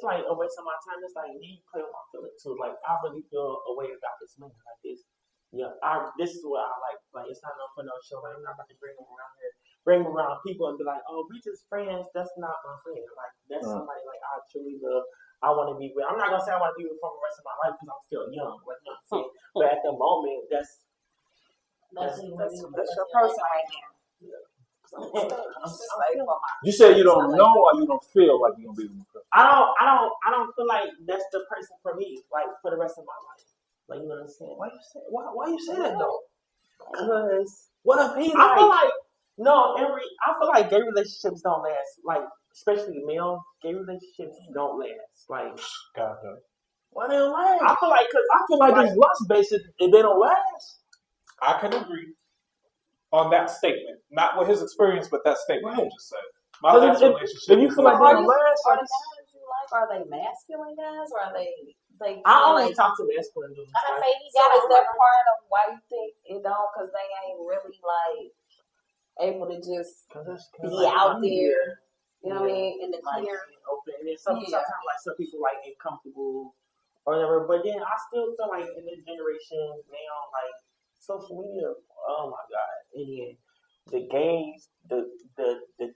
like a waste of my time. It's like you play with my feelings too. Like I really feel a way about this man. Like this, yeah. This is what I like. Like it's not no for no show. Like, I'm not about to bring him around here, bring him around people and be like, oh, we just friends. That's not my friend. Like that's somebody like I truly love. I want to be with. I'm not gonna say I want to be with for the rest of my life because I'm still young. Like you know what I'm saying. But at the moment, that's your person right now. You say you don't know or you don't feel like you're gonna be with him. I don't feel like that's the person for me, like for the rest of my life. Like you know what I'm saying? Why you say that though? Because what if he? I feel like I feel like gay relationships don't last. Like especially male gay relationships don't last. Like God, why they don't last? I feel like it's lust based if they don't last. I can agree on that statement, not with his experience, but that statement you just said. My last relationship. If you feel like they don't last, are the guys you like? Are they masculine guys, or are they? I only talk to masculine dudes. I say he got is that part of why you think it don't? Because they ain't really like able to just be out there. You know what I mean? In the clear, open. And then sometimes like some people like get comfortable or whatever. But then I still feel like in this generation now, like social media, oh my god, and then the games, the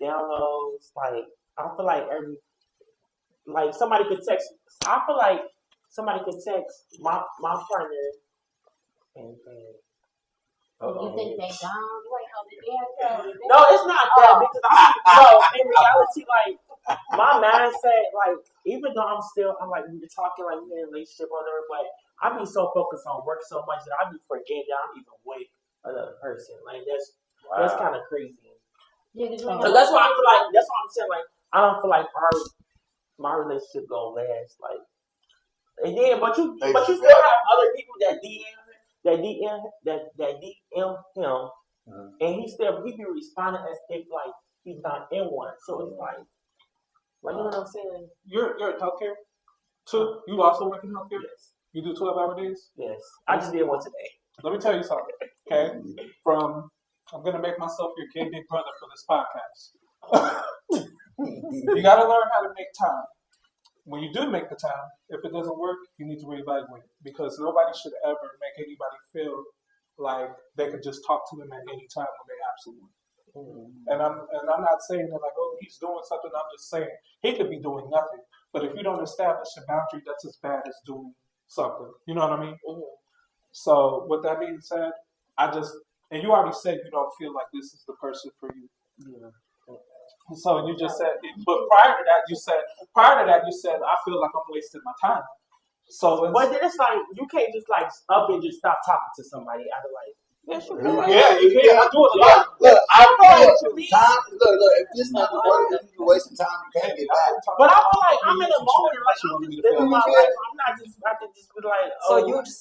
downloads, like I feel like somebody could text. I feel like somebody could text my partner and You think they gone? You ain't holding their no, it's not that because in reality, like my mindset, like even though I'm like we're talking like we're in a relationship or whatever, but I be so focused on work so much that I be forgetting that I'm even with another person. Like that's kind of crazy. Yeah, So that's why I feel like that's why I'm saying like I don't feel like my relationship gonna last. Like and then but you still have other people that DM him. And he be responding as if like he's not in one. So it's like you know what I'm saying? You're in healthcare too. You also work in healthcare. Yes. You do 12-hour days. Yes. I just did one today. Let me tell you something. Okay, I'm gonna make myself your gay big brother for this podcast. You gotta learn how to make time. When you do make the time, if it doesn't work, you need to reevaluate it because nobody should ever make anybody feel like they could just talk to them at any time when they absolutely. And I'm not saying that like, oh, he's doing something. I'm just saying he could be doing nothing. But if you don't establish a boundary, that's as bad as doing something. You know what I mean? So with that being said, and you already said you don't feel like this is the person for you. Yeah. So you just said, but prior to that, you said I feel like I'm wasting my time. So, but then it's like you can't just like up and just stop talking to somebody out of like. Yeah, you can. I do it a lot. Look, if this not the person that you're wasting time, you can't get back. But I feel like I'm in a moment, like I'm just living my life. I'm not just about to just be like, So you just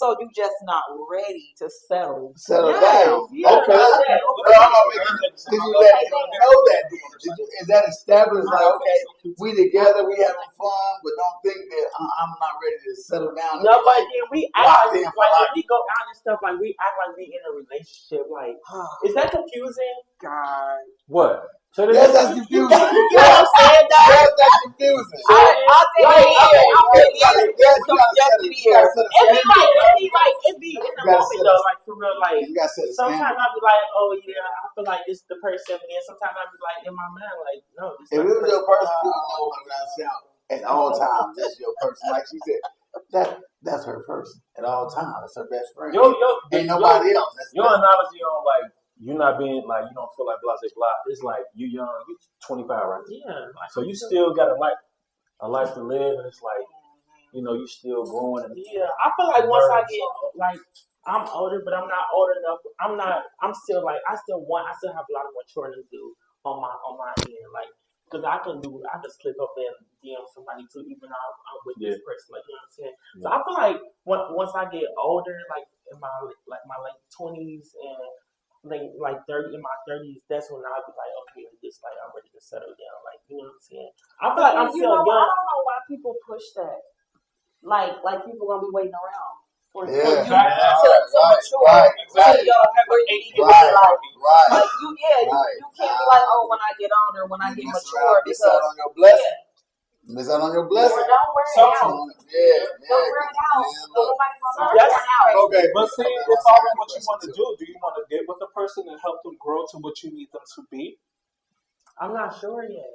not ready to settle. Settle down. Yeah, okay. Did you let him know that? Is that established? Like, okay, we together, we having fun, but don't think that I'm not ready to settle down. No, but then we act like when we go out and stuff, like we act like we in a relationship. Like, is that confusing? God. What? So yes, that's confusing. You know what I'm saying? Yes, that's confusing. I'll tell you, it be in the moment though, like for real, like sometimes I be like, oh yeah, I feel like this is the person, and then sometimes I be like in my mind, like, no, this if it was your person, you know at all times, that's your person. Like she said, that's her person at all times. That's her best friend. Ain't nobody else. Your analogy on like you not being like you don't feel like blah blah blah. It's like you young, you 25, right? Yeah. So you still got a life to live, and it's like you know you still growing. And yeah, I feel like once I get like I'm older, but I'm not old enough. I'm not. I'm still like. I still want. I still have a lot of maturing to do on my end. Like, cause I can do. I can slip up and DM somebody too, even though I'm with this person. Like, you know what I'm saying? So I feel like once I get older, like in my late 20s and like 30 in my 30s, that's when I'll be like, okay, this like I'm ready to settle down. Like, you know what I'm saying? I feel like I'm You still know, I young. don't know why people push that. Like people gonna be waiting around for you Yeah. to Right. mature Right. to your where you need to be Right. like Right. you Right. you can't be like, oh, when I get older, when I You get miss mature, around, miss because out on your blessing. Miss out on your or blessing. don't wear it So, out. Yeah. Don't wear it out. Man, Don't look. nobody gonna know That's wear it out. Okay. but see, Okay, it's I all in got a what you question want to too. do. Do you want to get with a person and help them grow to what you need them to be? I'm not sure yet.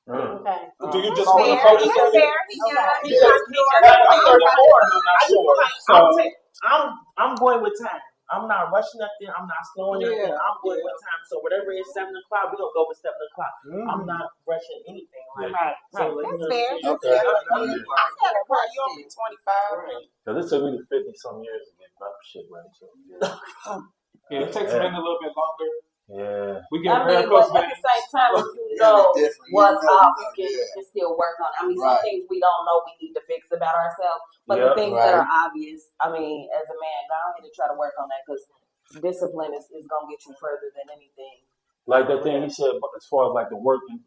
Okay. Do you That's just want to fair. focus That's on you? fair. He young. He Because not sure. Like, I'm 34 and I'm not I just feel sure. like So, I'm going with time. I'm not rushing nothing. I'm not slowing nothing. yeah. I'm going with time. So whatever is 7 o'clock, we're gonna go with 7 o'clock. I'm not rushing anything. Like Right. so, Right. like, you That's know what I'm fair. saying? That's Okay. fair. Yeah. I got a You only question. 25. Right. Cause it took me to 50 some years to get my shit right. So Yeah, it takes men a little bit longer. yeah. We get I mean, miracles, but at the same time, if you Yeah, know it's different. what's You up, know, you yeah. can still work on it. I mean, some Right. things we don't know we need to fix about ourselves, but the Yeah. things that Right. are obvious, I mean, as a man, go ahead and try to work on that because discipline is going to get you further than anything. Like that thing he said as far as like working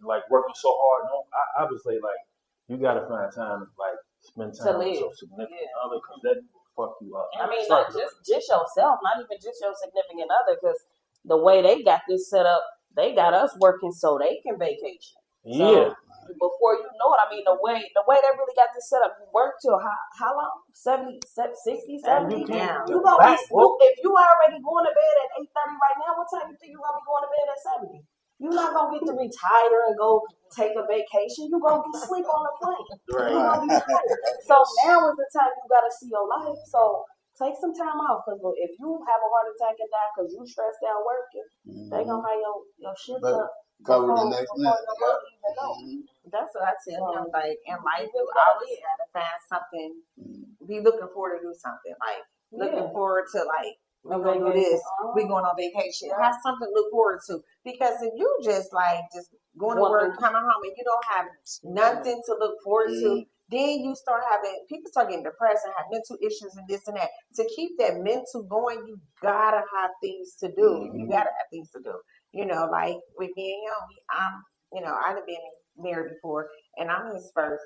so hard. No, I obviously like you gotta find time to like spend To time with live. your significant Yeah. other because that will fuck you up. I mean, Sorry, not just yourself, not even just your significant other, because the way they got this set up, they got us working so they can vacation. yeah. So before you know it, I mean, the way they really got this set up, you work till how long? 70, 60, 70? Damn. You gonna be Back, whoa. if you already going to bed at 8:30 right now, what time you think you gonna be going to bed at 70? You're not gonna get to retire and go take a vacation. You're gonna be asleep on the plane. You're gonna be tired. So now is the time you gotta see your life. So take some time off because if you have a heart attack and die because you stressed out working, they gonna have your shit But up cover before the next your minute. mother even know. That's what I tell him. Like in life, you really gotta always live. gotta find something. Be looking forward to do something. Like looking forward to like we're gonna do this. We going on vacation. Have something to look forward to. Because if you just like just going to work, coming home, and you don't have nothing to look forward to, then you start having people start getting depressed and have mental issues and this and that. To keep that mental going, you gotta have things to do. You gotta have things to do. You know, like with me and him, I've been married before, and I'm his first.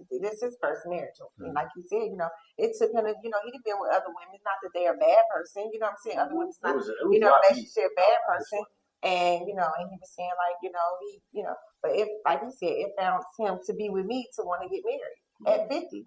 This is his first marriage. And like you said, it took him. He'd been with other women. Not that they're a bad person. You know what I'm saying? Other women's not, relationship bad person. And and he was saying like, but if like he said, it found him to be with me to want to get married at 50.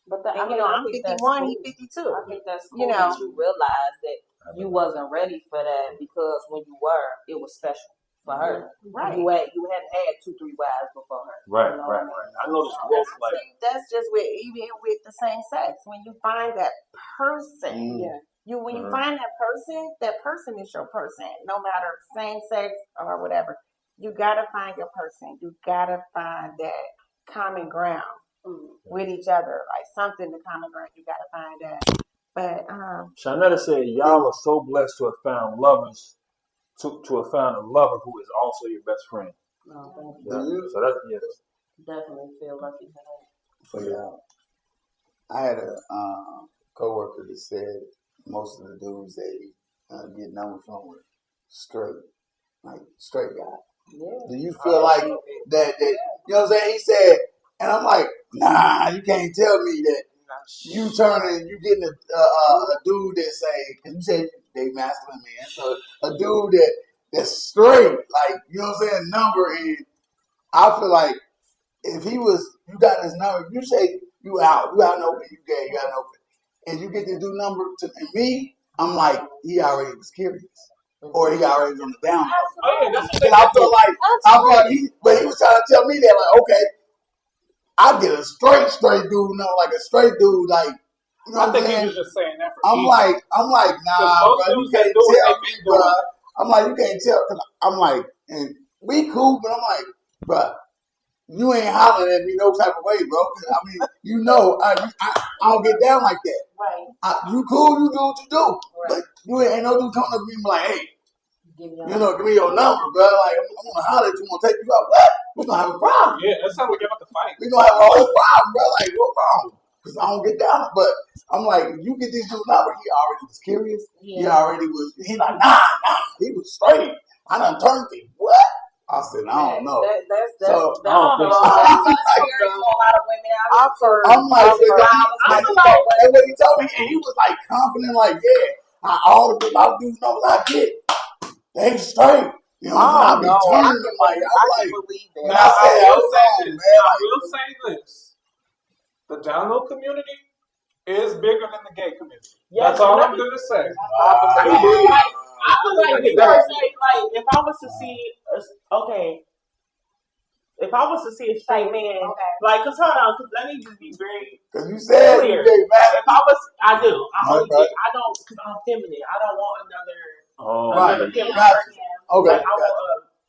But And I'm 51, he's 52. I think that's cool that you realize that you wasn't ready for that because when you were, it was special for her. Right. You hadn't had 2-3 wives before her. Right, You know right, what I mean? right. I know this growth like That's just even with the same sex. When you find that person, when you find that person is your person. No matter same sex or whatever, you gotta find your person. You gotta find that common ground with each other, like something to common ground. You gotta find that. But Shanetta said, y'all are so blessed to have found lovers, to have found a lover who is also your best friend. No, thank Yeah. you. So that's yes. Definitely feel lucky for that. So yeah, I had a coworker that said most of the dudes they get numbers from were straight, like straight guy. Yeah. Do you feel like that? You know what I'm saying? He said, and I'm like, nah, you can't tell me that. You turning, you getting a dude that say, cause you say they masculine man, so a dude that's straight, like you know what I'm saying, number, and I feel like if he was, you got his number, you say you out and open, you gay, you out and open, and you get the dude number to and me, I'm like he already was curious, or he already was on the down. Oh yeah, that's what And I feel like but he was trying to tell me that like okay. I get a straight dude, like a straight dude, like you know I what think I'm he saying? was just saying that for I'm easy. like, nah, most bro, you dudes that can't do it, tell they me, been bro. doing it. I'm like, you can't tell, cause I'm like, and we cool, but I'm like, bro, you ain't hollering at me no type of way, bro. I mean, I don't get down like that. Right. You cool, you do what you do. Right. But you ain't no dude coming up to me and be like, hey, Give give me your number, bro. Like, I'm gonna holler at you, I'm gonna take you out. What? We're gonna have a problem. Yeah, that's how we get about to fight. We're gonna have a whole problem, bro. Like, what problem? Because I don't get down. But I'm like, you get this dude number, he already was curious. Yeah. He like, nah. He was straight. I done turned him. What? I said, I don't know. That's I don't think so. experience for a lot of women out here. I'm like, that's what he told me. And he was like confident, like, yeah, all the dudes know what I get. They straight. You know what I'm saying? I be turning them like, I can believe that. Now, I will say this. The download community is bigger than the gay community. Yes, That's all I'm going to say. I feel like me personally, like if I was to see, if I was to see a straight man, like, cause hold on, cause let me just be very because you said clear. You gay man. If I was, I do. Okay. I don't, cause I'm feminine. I don't want another Right. feminine Gotcha. person. Okay. Like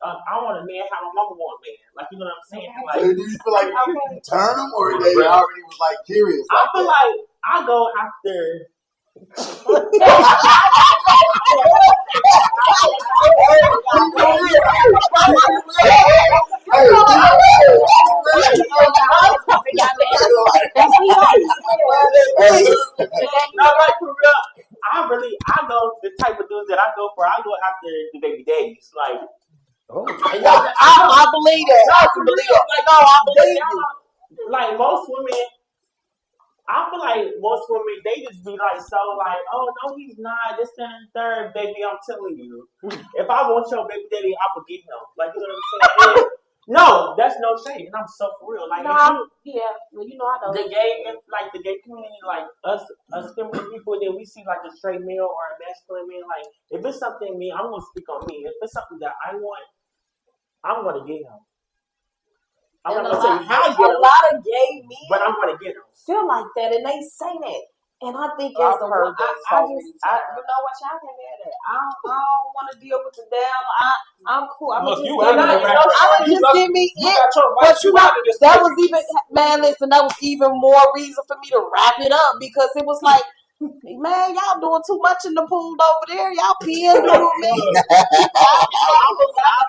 I want a man how my mama want a man. Like, you know what I'm saying? So Like, do you feel like you turn them, or they already was like curious? I feel like I go after. Not like for real. I go the type of dudes that I go for. I go after the baby daddies. Like, I believe that. no, I can believe that. like, No, I believe you. like most women, I feel like most women, they just be like, so like, oh no, he's not. This and third, baby. I'm telling you, if I want your baby daddy, I would get him. Like, you know what I'm saying? No, that's no shade, and I'm so for real. Like, Well, you know, I know. the gay community, like us feminine people, that we see like a straight male or a masculine man. Like, if it's something me, I'm gonna speak on me. If it's something that I want, I'm gonna get him. I'm not gonna tell you how to get A him, lot of gay men but I'm gonna get him. feel like that, and they say that. And I think I've as the heard that so many you times. know what, y'all can have that. I don't want to deal with the damn. I'm cool. I'm Look, just you give out me. of the Just give me You it. got your But rights. you know, that was even, man. Listen, that was even more reason for me to wrap it up, because it was like, man, y'all doing too much in the pool over there. Y'all peeing through me.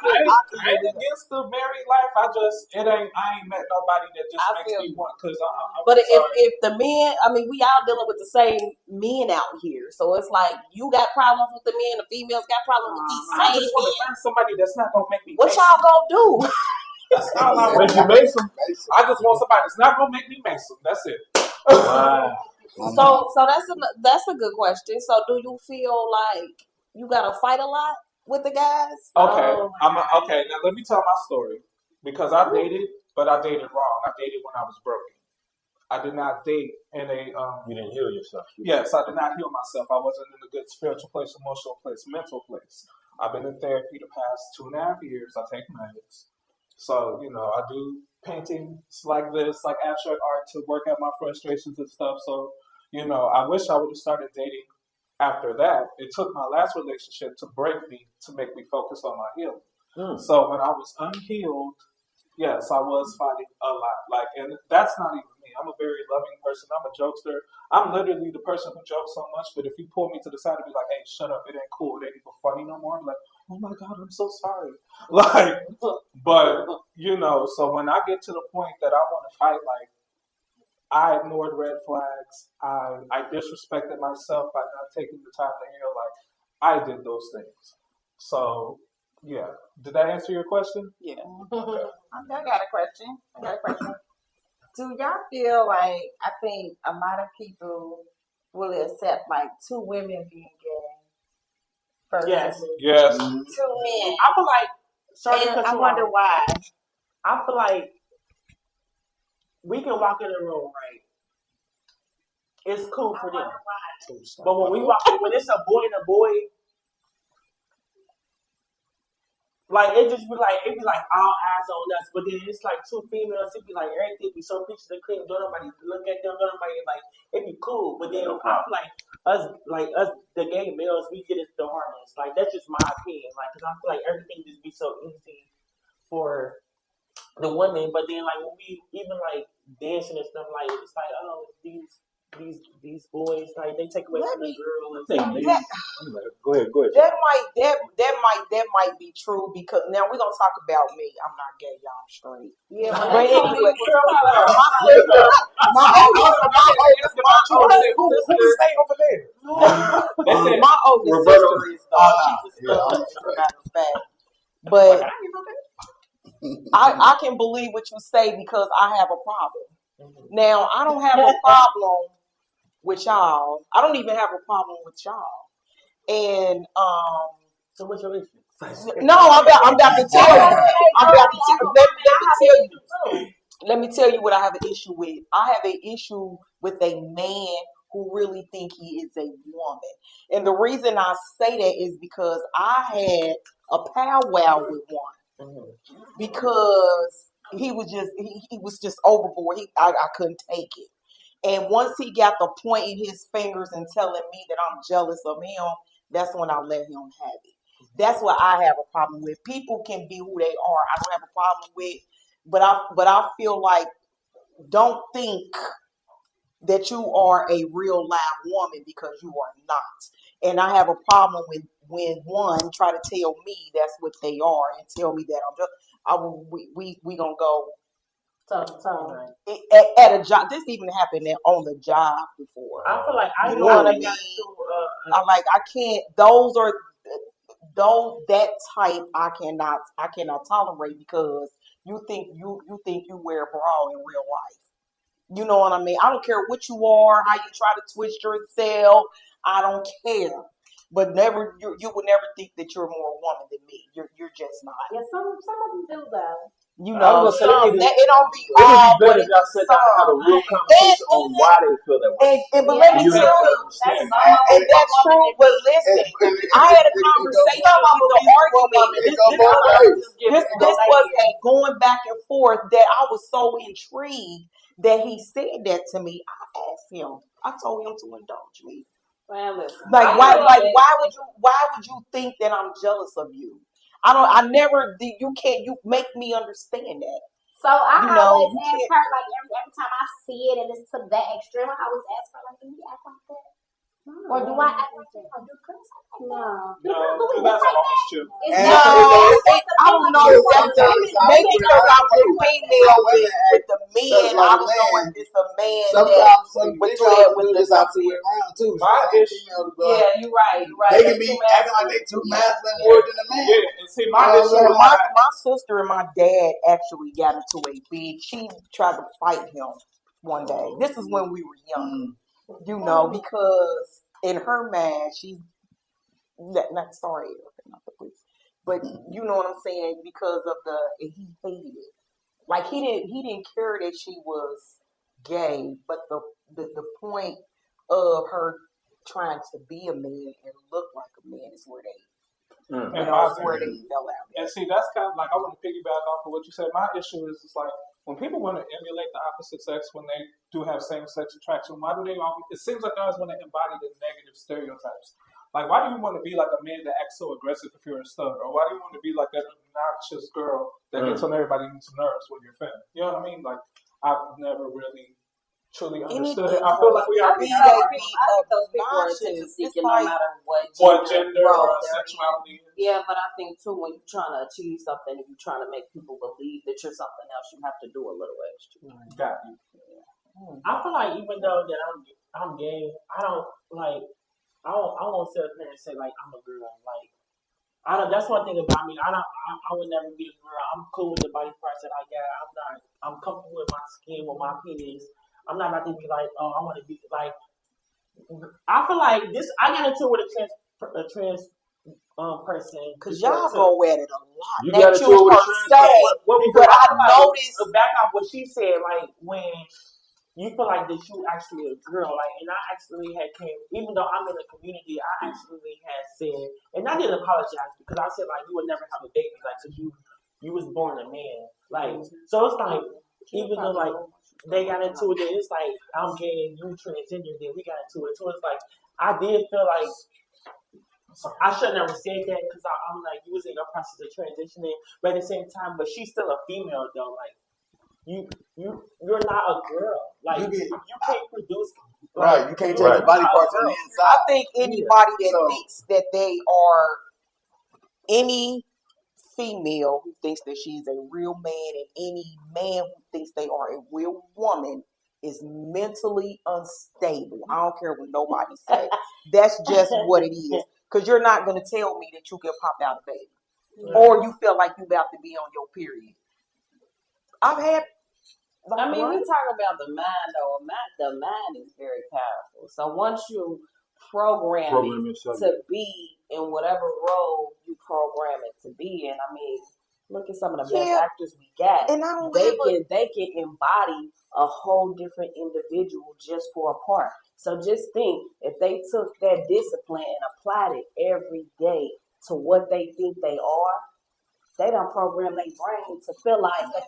I ain't against the married life. I ain't met nobody that just makes me want. Cause But if the men, I mean, we all dealing with the same men out here, so it's like you got problems with the men, the females got problems with these I same just want to men. find somebody that's not gonna make me. What y'all gonna do? That's all I want. Make you Mason? I just want somebody that's not gonna make me Mason. That's it. Wow. So that's a good question. So do you feel like you gotta fight a lot with the guys? Okay, okay. Now let me tell my story, because I dated, but I dated wrong. I dated when I was broken. I did not date in a You didn't heal yourself. Yes, I did not heal myself. I wasn't in a good spiritual place, emotional place, mental place. I've been in therapy the past 2.5 years. I take meds. So, I do paintings like this, like abstract art, to work out my frustrations and stuff. So, I wish I would have started dating after that. It took my last relationship to break me, to make me focus on my healing. So when I was unhealed, yes, I was fighting a lot. And that's not even me. I'm a very loving person. I'm a jokester. I'm literally the person who jokes so much, but if you pull me to the side and be like, hey, shut up, it ain't cool, it ain't even funny no more, I'm like, oh my God, I'm so sorry. But, so when I get to the point that I want to fight, like, I ignored red flags. I disrespected myself by not taking the time to heal. Like, I did those things. So, yeah. Did that answer your question? Yeah. I got a question. Do y'all feel like, I think a lot of people will accept like two women being gay versus Yes. two men? I feel like, And I wonder why. I feel like we can walk in the room, right? It's cool for them. But when it's a boy and a boy, like, it be like all eyes on us. But then it's like two females, it be like everything be so peaches and cream. Don't nobody look at them. Don't nobody, like, it be cool. But then I feel like us, the gay males, we get into the harness. Like, that's just my opinion. Like, cause I feel like everything just be so easy for the women, but then like when we even like dancing and stuff, like it's like these boys like they take away from the girl and stuff. Go ahead. That might be true because now we're gonna talk about me. I'm not gay, y'all. I'm straight. Yeah, But but anyway, my oldest sister is though. She's a stud, as a matter of fact. But I can believe what you say because I have a problem. Now I don't have a problem with y'all. I don't even have a problem with y'all. And So what's your issue? no, I'm about to tell you. Let me tell you what I have an issue with. I have an issue with a man who really think he is a woman. And the reason I say that is because I had a powwow with one because he was just overboard. I couldn't take it. And once he got the point in his fingers and telling me that I'm jealous of him, that's when I let him have it. That's what I have a problem with. People can be who they are. I don't have a problem with, but I feel like don't think that you are a real live woman because you are not. And I have a problem with when one try to tell me that's what they are and tell me that I'm just. We gonna go at a job. This even happened on the job before. I feel like I You know what I mean? I can't. Those that type I cannot tolerate because you think you wear a bra in real life. You know what I mean? I don't care what you are, how you try to twist yourself. I don't care. But never you would never think that you're more woman than me. You're just not. Yeah, some of them do though. You know, it would be all, better but if y'all sit down and have a real conversation on why they feel that way. But let me You tell have to you, understand. and that's true. But listen, I had a conversation with the argument. This was a going back and forth that I was so intrigued that he said that to me. I asked him. I told him to indulge me. Man, listen. Why would you think that I'm jealous of you? I never you make me understand that. So I always ask her, like every time I see it and it's to that extreme, I always ask her, like, do you act like that? Or do I act like that? Or do Chris act like that? No, Do we that's look like almost that? true. I don't know. Maybe because I'm a female with the men. I don't know if it's a man sometimes some would females do that with do the this opposite way around too. My issue. Yeah, you're right. They can be acting like they too masculine more than a man. Yeah, and see, my issue is my sister and my dad actually got into a big. She tried to fight him one day. This is when we were young, you know, because in her mind, she's not sorry, not the police, but you know what I'm saying because of he hated it. Like he didn't care that she was gay, but the point of her trying to be a man and look like a man is where they where they fell out. And see, that's kind of like I want to piggyback off of what you said. My issue is it's like when people want to emulate the opposite sex when they do have same sex attraction, why do they always? It seems like they always want to embody the negative stereotypes. Like, why do you want to be like a man that acts so aggressive if you're a stud, or why do you want to be like that obnoxious girl that gets on everybody's nerves when you're femme? You know what I mean? Like, I've never really truly understood it. I feel like we are being those people are attention seeking no matter what gender or sexuality. Yeah, but I think too when you're trying to achieve something and you're trying to make people believe that you're something else, you have to do a little extra. Got you. I feel like even though that I'm gay, I don't like. I won't sit up there and say like I'm a girl. Like I don't. That's one thing about me. I would never be a girl. I'm cool with the body parts that I got. I'm comfortable with my skin, with my penis. I'm not about to be like, oh, I want to be like. I feel like this. I got into it with a trans person because y'all go at it a lot. You got into it with a trans person, but I noticed back off what she said. Like when you feel like that you actually a girl, like, and I actually had came, even though I'm in the community, I actually had said, and I didn't apologize because I said like you would never have a baby, like, cause you was born a man, like, so it's like even though like they got into it, then it's like I'm gay and you transgender, then we got into it, so it's like I did feel like I should never said that because I'm like, you was in your process of transitioning, but at the same time, but she's still a female though. Like you're not a girl. Like you can't produce. Right, you can't you're take the body not a parts on the girl. inside. I think anybody that So- thinks that they are any female who thinks that she's a real man and any man who thinks they are a real woman is mentally unstable. I don't care what nobody says. That's just what it is. Because you're not going to tell me that you can pop out a baby. Or you feel like you about to be on your period. I've had... I mean, we talk about the mind, though. The mind is very powerful. So once you program it to be in whatever role you program it to be in, I mean, look at some of the best actors we got. And I don't they can embody a whole different individual just for a part. So just think, if they took that discipline and applied it every day to what they think they are, they don't program their brain to feel like I'm a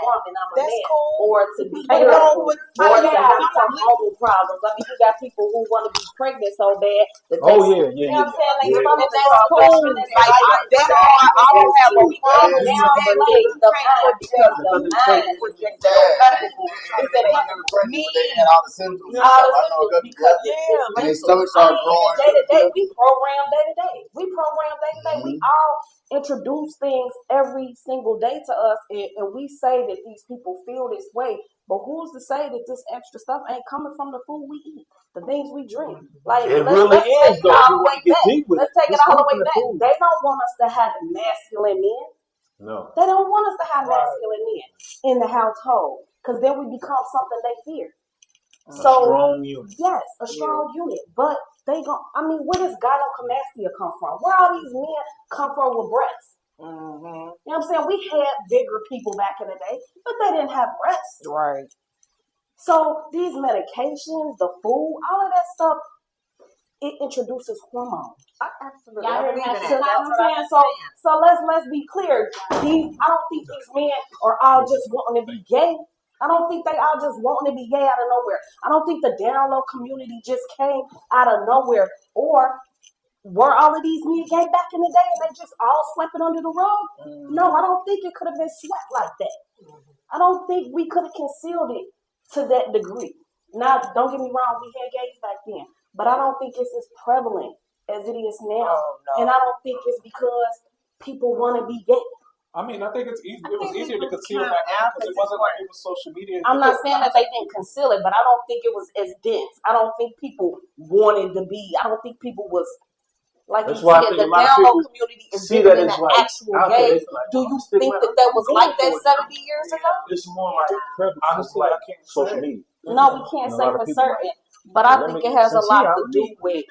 woman, I'm a man, or to be beautiful, or to have some hormone problems. I mean, you got people who want to be pregnant so bad that they, you know what I'm saying? They stomach that's cool. Like I don't have a problem now play the mind because the mind project is capable. Me, they had all the symptoms. Because and their stomach started growing. Day to day, we program day to day. We program day to day. We all introduce things every single day to us, and we say that these people feel this way, but who's to say that this extra stuff ain't coming from the food we eat, the things we drink? Like, let's take it all the way back. Let's take it all the way back. They don't want us to have masculine men. No. They don't want us to have masculine men in the household, because then we become something they fear. A strong unit. Yes, a strong unit. But where does gynecomastia come from? Where all these men come from with breasts? You know what I'm saying? We had bigger people back in the day, but they didn't have breasts. Right. So these medications, the food, all of that stuff, it introduces hormones. Absolutely. I believe in So that. that's what I'm saying. So let's be clear. I don't think these men are all just wanting to be gay. I don't think they all just wanting to be gay out of nowhere. I don't think the down low community just came out of nowhere. Or were all of these men gay back in the day and they just all swept it under the rug? No, I don't think it could have been swept like that. I don't think we could have concealed it to that degree. Now, don't get me wrong, we had gays back then. But I don't think it's as prevalent as it is now. And I don't think it's because people want to be gay. I mean, I think it's easy. It was easier to conceal back then because it wasn't like it was social media. I'm not saying that they didn't conceal it, but I don't think it was as dense. I don't think people wanted to be. I don't think people was like you said. The down low community is giving in an actual gay. Do you think that was like that 70 years ago? It's more like honestly, like social media. No, we can't say for certain. But I think it has a lot to do with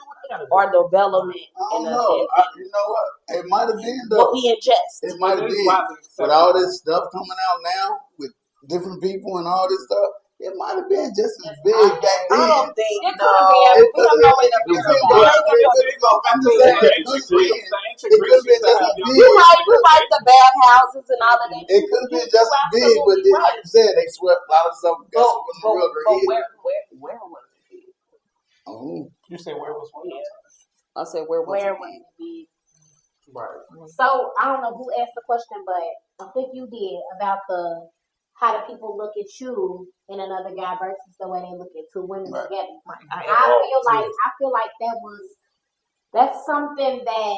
our development. I don't know. You know what? It might have been though. What we ingest. It might have been with all this stuff coming out now with different people and all this stuff. It might have been just as big back then. I don't think it could have been. We don't know in the future. It could have been just as big. You're right. The bathhouses and all of that. It could have been just as big, but like you said, they swept a lot of stuff. But where was it? Oh, you said where was one? I said where was it? Right. So I don't know who asked the question, but I think you did about how do people look at you and another guy versus the way they look at two women together. I feel like that's something that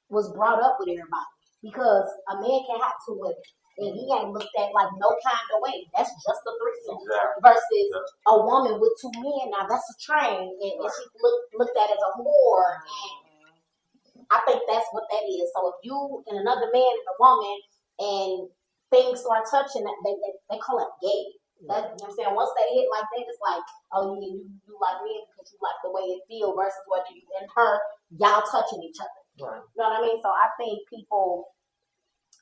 was brought up with everybody because a man can have two women and he ain't looked at like no kind of way. That's just a threesome versus a woman with two men. Now that's a train and she's looked at as a whore. And I think that's what that is. So if you and another man and a woman and things start touching, they call it gay. That's, you know what I'm saying? Once they hit like that, it's like, oh, you like me because you like the way it feels versus whether you and her, y'all touching each other. Right. You know what I mean? So I think people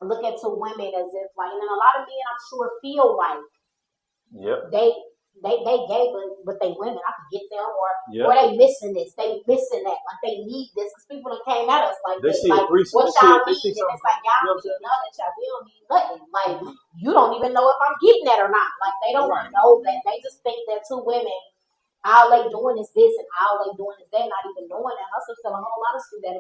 look at two women as if like, and then a lot of men I'm sure feel like they gay, but they women. I can get them, or they missing this, they missing that, like they need this because people that came at us like this, like what y'all need, and it's like y'all need none of y'all. We don't need nothing. Like you don't even know if I'm getting that or not. Like they don't know that. They just think that two women all they doing is this and all they doing is that, not even knowing that hustle still a whole lot of shit that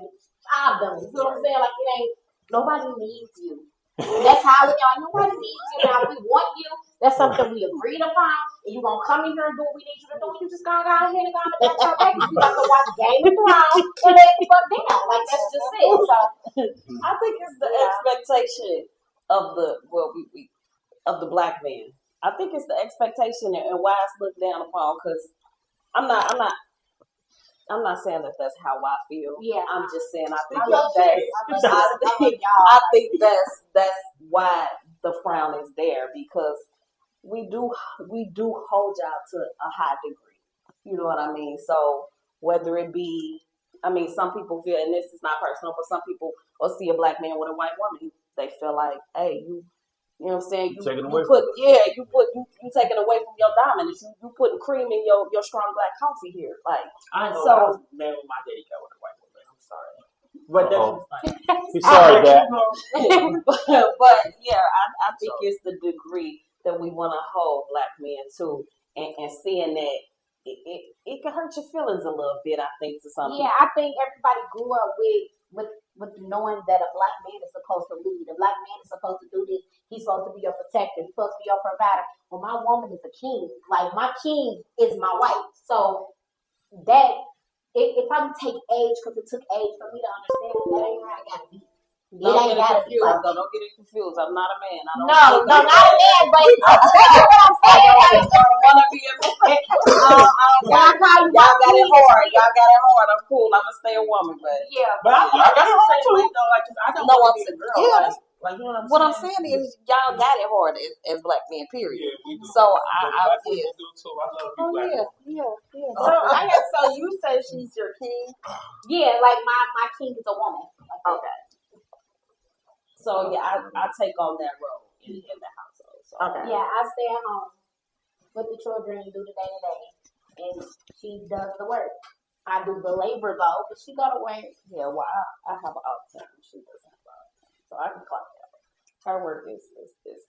I've done. You know what I'm saying? Like it ain't nobody needs you. That's how we are. Nobody needs you. Now we want you. That's something we agreed upon. And you gonna come in here and do what we need you to do. You just gonna go ahead and go on the back your back. You got to watch Game of Thrones and let the fuck down. Like that's just it. So I think it's the expectation of the of the black man. I think it's the expectation and why it's looked down upon. Because I'm not saying that that's how I feel. yeah, I'm just saying I think I think that's why the frown is there because we do hold y'all to a high degree. You know what I mean? So whether it be, I mean, some people feel, and this is not personal, but some people will see a black man with a white woman, they feel like, hey, you know what I'm saying? You taking away from your dominance. You putting cream in your strong black coffee here. Like I know so I was mad when my daddy got with a white woman. I'm sorry. But that's fine. He's sorry, Dad. but yeah, I think it's the degree that we want to hold black men to and seeing that it can hurt your feelings a little bit, I think, to some Yeah, I think everybody grew up with knowing that a black man is supposed to lead. A black man is supposed to do this. He's supposed to be your protector. He's supposed to be your provider. Well, my woman is a king. Like my king is my wife. So that it probably take age because it took age for me to understand that ain't how it gotta be. Don't get it confused. Don't get it confused. I'm not a man. I don't No, not a man, but that's what I'm saying. I don't want to be a man. Y'all got it hard. Y'all got it hard. I'm cool. I'm gonna stay a woman, but yeah. But I got it hard too. Though, like, I don't want to be a girl. Yeah, like, you know what I'm saying is y'all got it hard as black men. Period. Yeah, we do. So Black women do too. I love you, black women. So you say she's your king? Yeah, like my king is a woman. Okay. So yeah, I take on that role in the household. So. Okay. Yeah, I stay at home with the children and do the day to day, and she does the work. I do the labor though, but she go to work. Yeah, well, I have an off time. She doesn't have an off time, so I can clock that. Her work is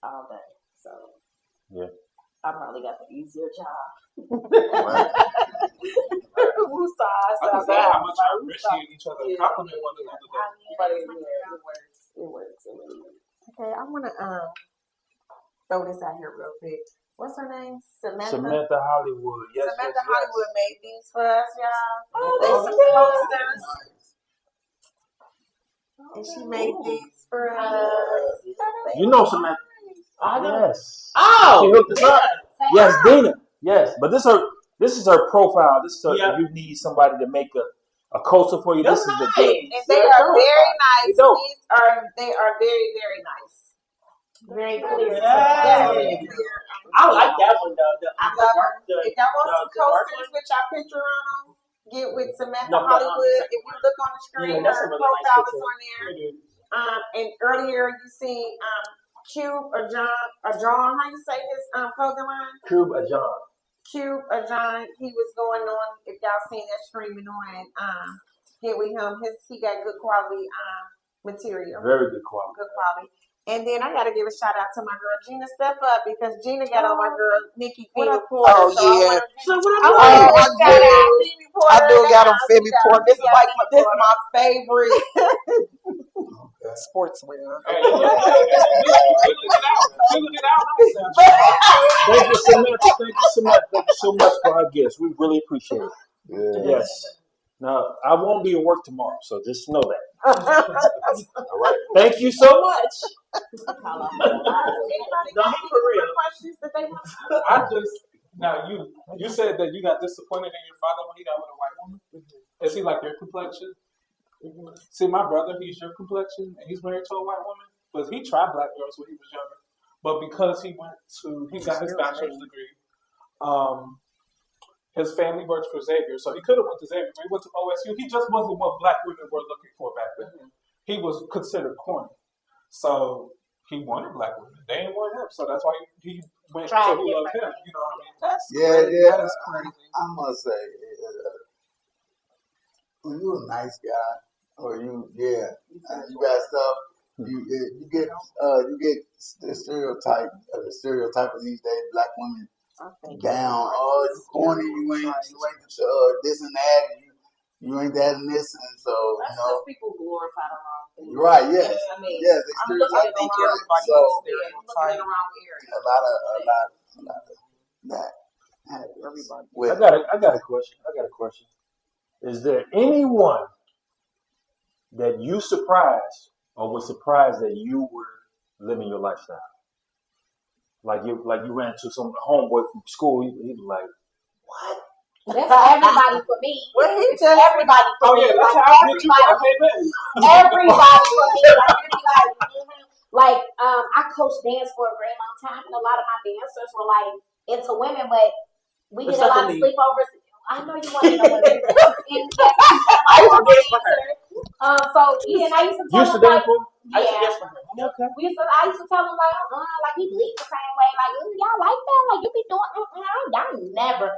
all day, so yeah, I probably got the easier job. Right. I can say how much I appreciate each other, compliment one another. But it works. It works. It really works. Okay, I'm gonna throw this out here real quick. What's her name? Samantha Hollywood. Yes, Samantha yes, Hollywood made these for us, y'all. They Oh, some posters, and she made these for us. You know Samantha. Yes. Oh, She hooked us up. Yes, Wow. Dina. Yes, but this is her profile. This is her, if you need somebody to make a coaster for you. That's this is the nice. good. And they are very nice. dope. They are very, very nice. Very clear. Yeah. Very clear. I like that one though. I love them. If y'all want some coasters with your picture on them, get with Samantha Hollywood. If you look on the screen, her profile is on there. And earlier you see Cube or John, how you say his clothing line? Cube a John. Cube or John, he was going on. If y'all seen that streaming on, get with him. He got good quality material. Very good quality. Good quality. And then I gotta give a shout out to my girl Gina Step Up because Gina got on my girl Nikki P. Porter. Oh yeah. I do got on Femi Porter. This is my favorite sportswear. Thank you, Samantha. Thank you, Samantha. Thank you so much for our gifts. We really appreciate it. Yeah. Yes. Now I won't be at work tomorrow, so just know that. All right. Thank you so much. Anybody got any more questions that they want? I just now you said that you got disappointed in your father when he got with a white woman. Is he like your complexion? See, my brother, he's your complexion, and he's married to a white woman. But he tried black girls when he was younger. But because he got his bachelor's degree, his family worked for Xavier, so he could have went to Xavier. He went to OSU. He just wasn't what black women were looking for back then. He was considered corny, so he wanted black women. They didn't want him, so that's why he went to who loved him. You know what I mean? Yeah. That's crazy. I must say, when you're a nice guy, or you got stuff, you get the stereotype of these days. Black women down. Oh, you corny. You ain't this and that. And you ain't that and this, and so That's because people glorify the wrong thing. right. Yes. I mean, Yes. I'm looking at the wrong. So looking at the wrong area. a lot of that happens. I got a question. Is there anyone that you surprised or was surprised that you were living your lifestyle? Like you ran into some homeboy from school. He was like, "What?" That's everybody for me. Well, he just Everybody for me. yeah, that's Like, how I get you. I came in. everybody for me. Like, it'd be like, like, I coached dance for a very long time, and a lot of my dancers were like into women, but we did a Except lot for of me. sleepovers. I know you wanted to know women. And yes, I was a dancer. So yeah, and I used to tell them like, I used to yeah. dance for her. Okay. I used to tell them like he bleeds the same way. Like, y'all like that? Like you be doing? Y'all never.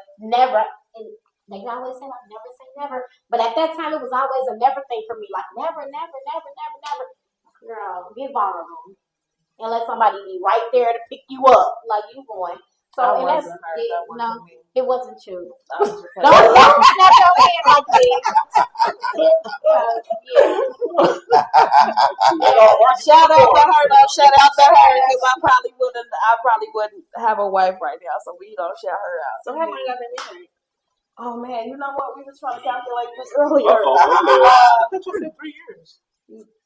And they always say like never say never. But at that time, it was always a never thing for me. Like never. Girl, get vulnerable and let somebody be right there to pick you up. Like you going. So and that's no, it wasn't you. Don't snap your hand like this. Yeah. Shout out to her though. Shout out to her because I probably wouldn't have a wife right now. So we don't shout her out. So how long y'all been married? Oh man, you know what? We was trying to calculate this earlier. I thought you said 3 years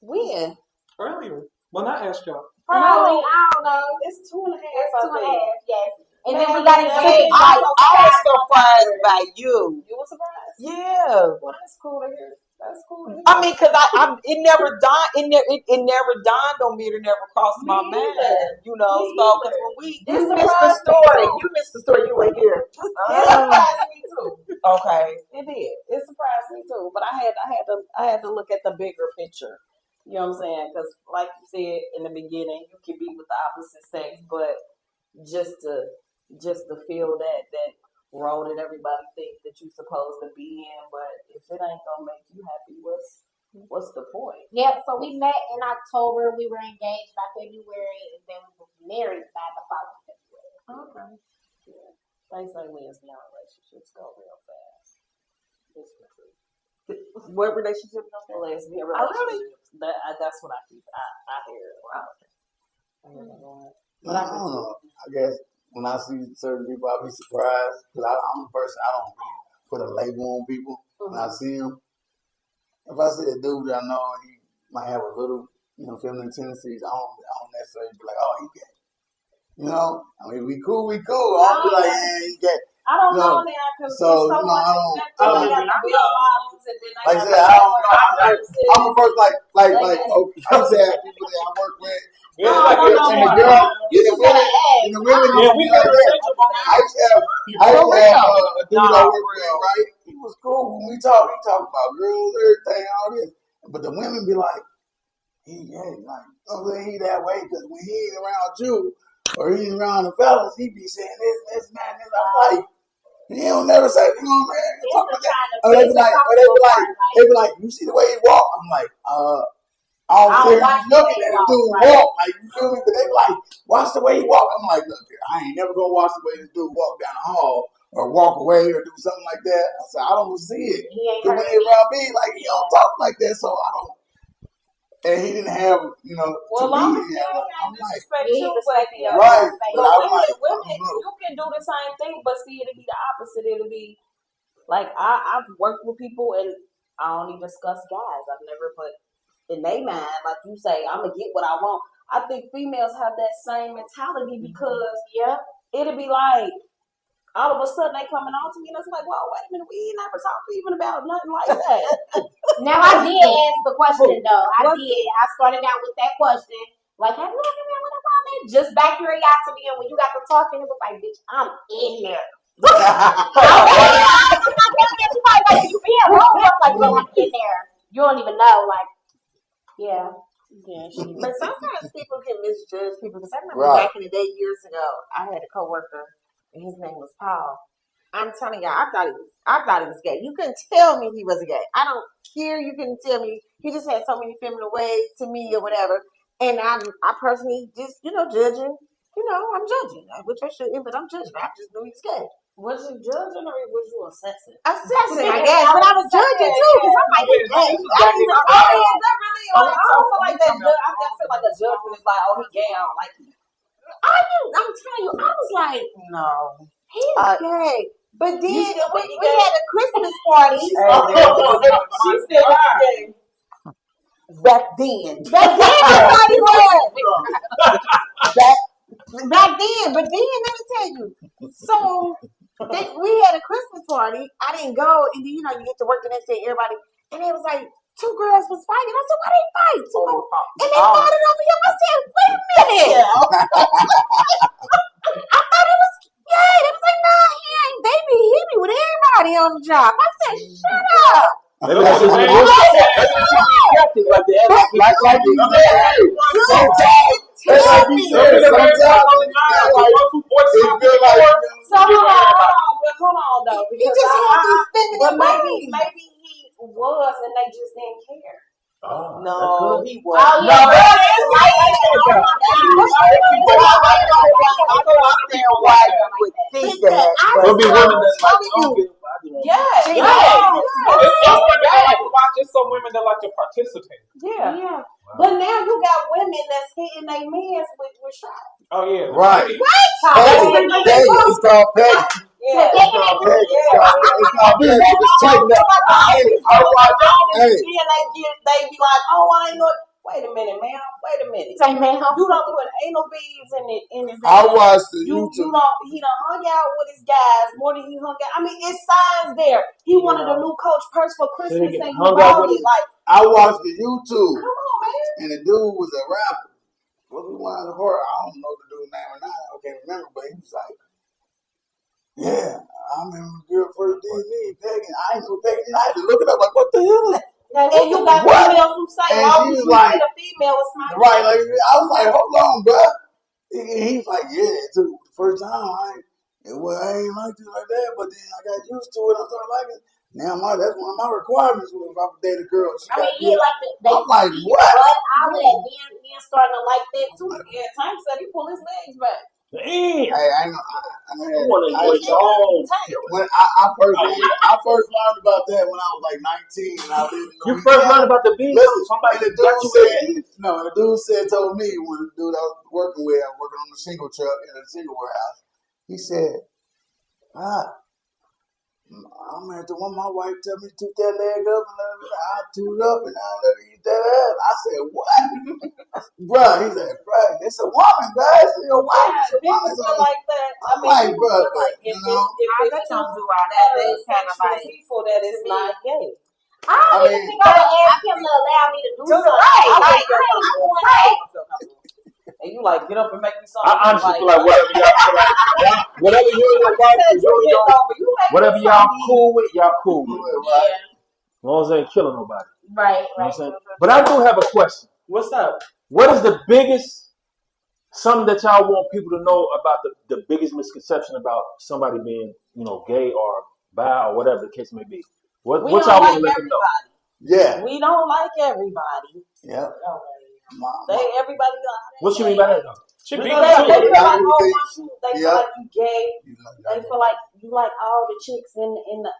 When? earlier. When I asked y'all. Probably, I don't know. It's 2.5. It's 2.5, yes. And Man, then we got engaged I like was surprised by you. You were surprised? Yeah. Well, that's cool to hear. That's cool to hear. I mean, cause it never dawned, it never dawned on me. It never crossed my mind, you know. So, cause when you missed the story, you were here. It surprised me too. Okay, it did. It surprised me too. But I had to look at the bigger picture. You know what I'm saying? Cause like you said in the beginning, you can be with the opposite sex, but just to feel that role that everybody thinks that you're supposed to be in, but if it ain't gonna make you happy, what's the point? Yeah, so we met in October. We were engaged by February, and then we were married by the following February. Okay. Yeah. They say lesbian relationships go real fast. It's the truth. What relationship you say? Lesbian relationships. That's what I hear a lot. But I don't know. I guess when I see certain people, I'll be surprised because I'm the person I don't really put a label on people when I see them. If I see a dude that I know he might have a little, feminine tendencies, I don't necessarily be like, oh, he gay. I mean, we cool. I don't be like, yeah, he gay. I don't know now because So, so much I don't. they got the bill bottoms and then Like I said, I don't know. I'm a person like I'm saying people that I work with. Yeah, And the girl, and the women, I used to have a dude I work with, right? He was cool when we talked. He talked about girls, everything, all this. But the women be like, he gay, like, he that way because when he ain't around you or he ain't around the fellas, he be saying this, and that. I'm like, he don't never say, you know what I'm saying? Talk like that. They be like, you see the way he walk? I'm like, I don't care if you looking at the dude walk. Like, you feel me? But they be like, watch the way he walk. I'm like, look, I ain't never gonna watch the way this dude walk down the hall or walk away or do something like that. I said, I don't see it. Because when he around me, like, he don't talk like that, so I don't. And he didn't have, well, long as you ain't disrespect you, right. But I'm like, women, you can do the same thing, but see, it'll be the opposite. It'll be like I've worked with people, and I only discuss guys. I've never put in their mind, like you say, I'm gonna get what I want. I think females have that same mentality because it'll be like all of a sudden they coming on to me and it's like, well, wait a minute, we ain't never talked even about nothing like that. Now I did ask the question though. I started out with that question. Like, have you ever been with a woman? Just back curiosity, and when you got to talking, it was like, bitch, I'm in there. You being wrong. I'm like, well, I'm in there. You don't even know, like, yeah. But sometimes people can misjudge people. Because I remember back in the day, years ago, I had a coworker, and his name was Paul. I'm telling y'all, I thought he was gay. You couldn't tell me he was gay. I don't care. You couldn't tell me. He just had so many feminine ways to me or whatever. And I personally just, judging. You know, I'm judging, which I shouldn't, but I'm judging. I just knew he was gay. Was you judging or was you assessing? Assessing, I guess, but I was judging too because I'm like, he's gay. I didn't even tell him. Is that really? I don't feel like that. I feel like a judgment is like, oh, he gay. I don't like him. I'm telling you, I was like, No. he's gay. But then You still think he we gay? had a Christmas party. She said he gay. Back then. Back then, that's how he was. Back then, but then let me tell you. So we had a Christmas party. I didn't go, and then you know you get to work the next day. Everybody, and it was like two girls was fighting. I said, why they fight? And they fought over him. I said, wait a minute. I thought it was gay. They was like, nah, he ain't. They be with everybody on the job. I said, shut up. Maybe that's just the most skeptic, like the like you said. Sometimes, Tell me. So hold on though. He just had these feminine ways. Maybe he was and they just didn't care. Oh, No, he was. Oh, yeah. Why you would think that. There'll be women that's like, oh, Yeah. There's some women that like to participate. Yeah. But now you got women that's hitting their mans with shots. Oh yeah. Right. It's called petty. Yeah. It's called petty. It's called petty. It's tighten up. They be like, oh, I ain't know. Wait a minute, ma'am. Wait a minute. Say, man, You don't put anal beads in his I ass. watched the You YouTube. don't. He done hung out with his guys more than he hung out. I mean, it's signs there. He wanted a new Coach purse for Christmas and he bought it. Like, I watched the YouTube, come on, man. and the dude was a rapper. Was he one of the horror? I don't know the dude's name or not. I can't remember, but he was like, yeah, I remember the girl first did me, pegging. I ain't know pegging. I had to look it up, like, what the hell is that? And you got females who say, And "Oh, she was you like, a female is not right, like, I was like, hold on, bro. He's like, yeah, it took the first time. I ain't like it like that, but then I got used to it. I started liking it. Now that's one of my requirements if I date a girl. I mean, yeah, like I'm like, what? But all of that, then starting to like that too. Yeah, Time said he pulled his legs back. damn. Hey, I first learned about that when I was like 19. And I lived in You first learned about the bees? Somebody and the got dude you told me when the dude I was working with, I was working on the single truck in a single warehouse. He said, I'm at the one my wife tell me to toot that leg up and I toot it up and I let her eat that ass. I said, what? Bruh, he said, bruh, it's a woman, bruh. It's your wife. It's a woman. People like that. I mean, like, bruh, like you if know, it's don't do all that. They kind of like people that is not gay. I don't even think I would ask him to allow me to do something. And you like get up and make me something. I honestly feel like whatever y'all feel like, whatever you and your wife is whatever y'all cool with, y'all cool with. Yeah. As long as they ain't killing nobody. Right, You know what I'm saying? But I do have a question. What's up? What is the biggest, something that y'all want people to know about the biggest misconception about somebody being, you know, gay or bi or whatever the case may be? What y'all want to let them know? yeah. We don't like everybody. Yeah. Everybody. What you mean by that though? They feel like, oh, they feel like you gay. They feel like you like all the chicks in the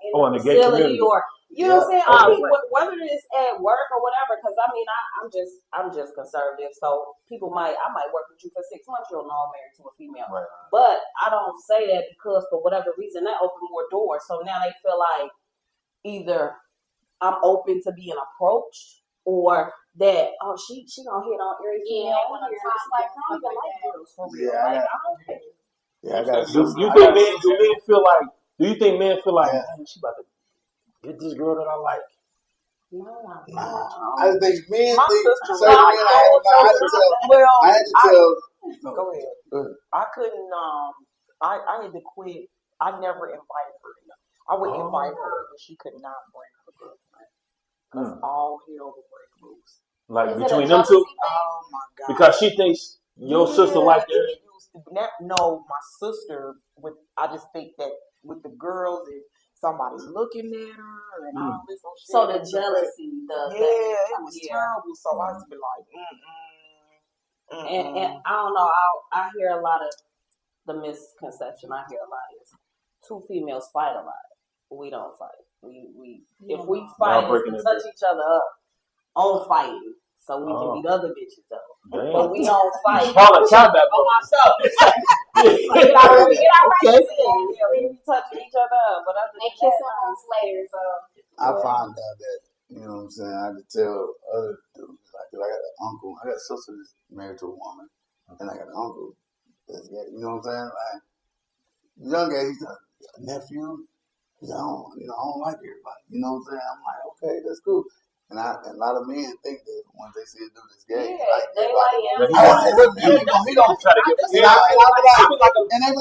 gay facility, community. or you know what I'm saying. Whether it's at work or whatever, because I mean, I'm just conservative, so I might work with you for 6 months. You'll know I'm married to a female, Right. but I don't say that because for whatever reason that opened more doors. So now they feel like either I'm open to being approached, or that she gonna hit on every female. I don't even like girls for real. I got Do you think men feel like, man, she about to get this girl that I like? Nah. I think men My think sister certain men I had to tell. Go ahead. I couldn't. I had to quit. I never invited her. I would invite her, but she could not bring her girlfriend. Cause all hell would break loose. Like between them two? Oh my God. Because she thinks your sister like her. No, my sister. I just think that with the girls, if somebody's looking at her and all this shit. So the jealousy, it was terrible. So I just be like, And I don't know. I hear a lot of the misconception. I hear a lot is two females fight a lot. We don't fight. We if we fight, it's to touch each other up on fighting, so we can beat other bitches up. Damn. But we don't fight. Call it combat. On ourselves. We get our rights in. Yeah, we be touching each other up, but other than kissing months later, so I found out that, you know what I'm saying, I had to tell other dudes, like, 'cause I got an uncle, I got a sister that's married to a woman, and I got an uncle that's gay, you know what I'm saying? Like, young guy, he's a nephew, he's like, I don't like everybody, you know what I'm saying? I'm like, okay, that's cool. And a lot of men think that once they see a dude that's gay, they he don't try to get, and they be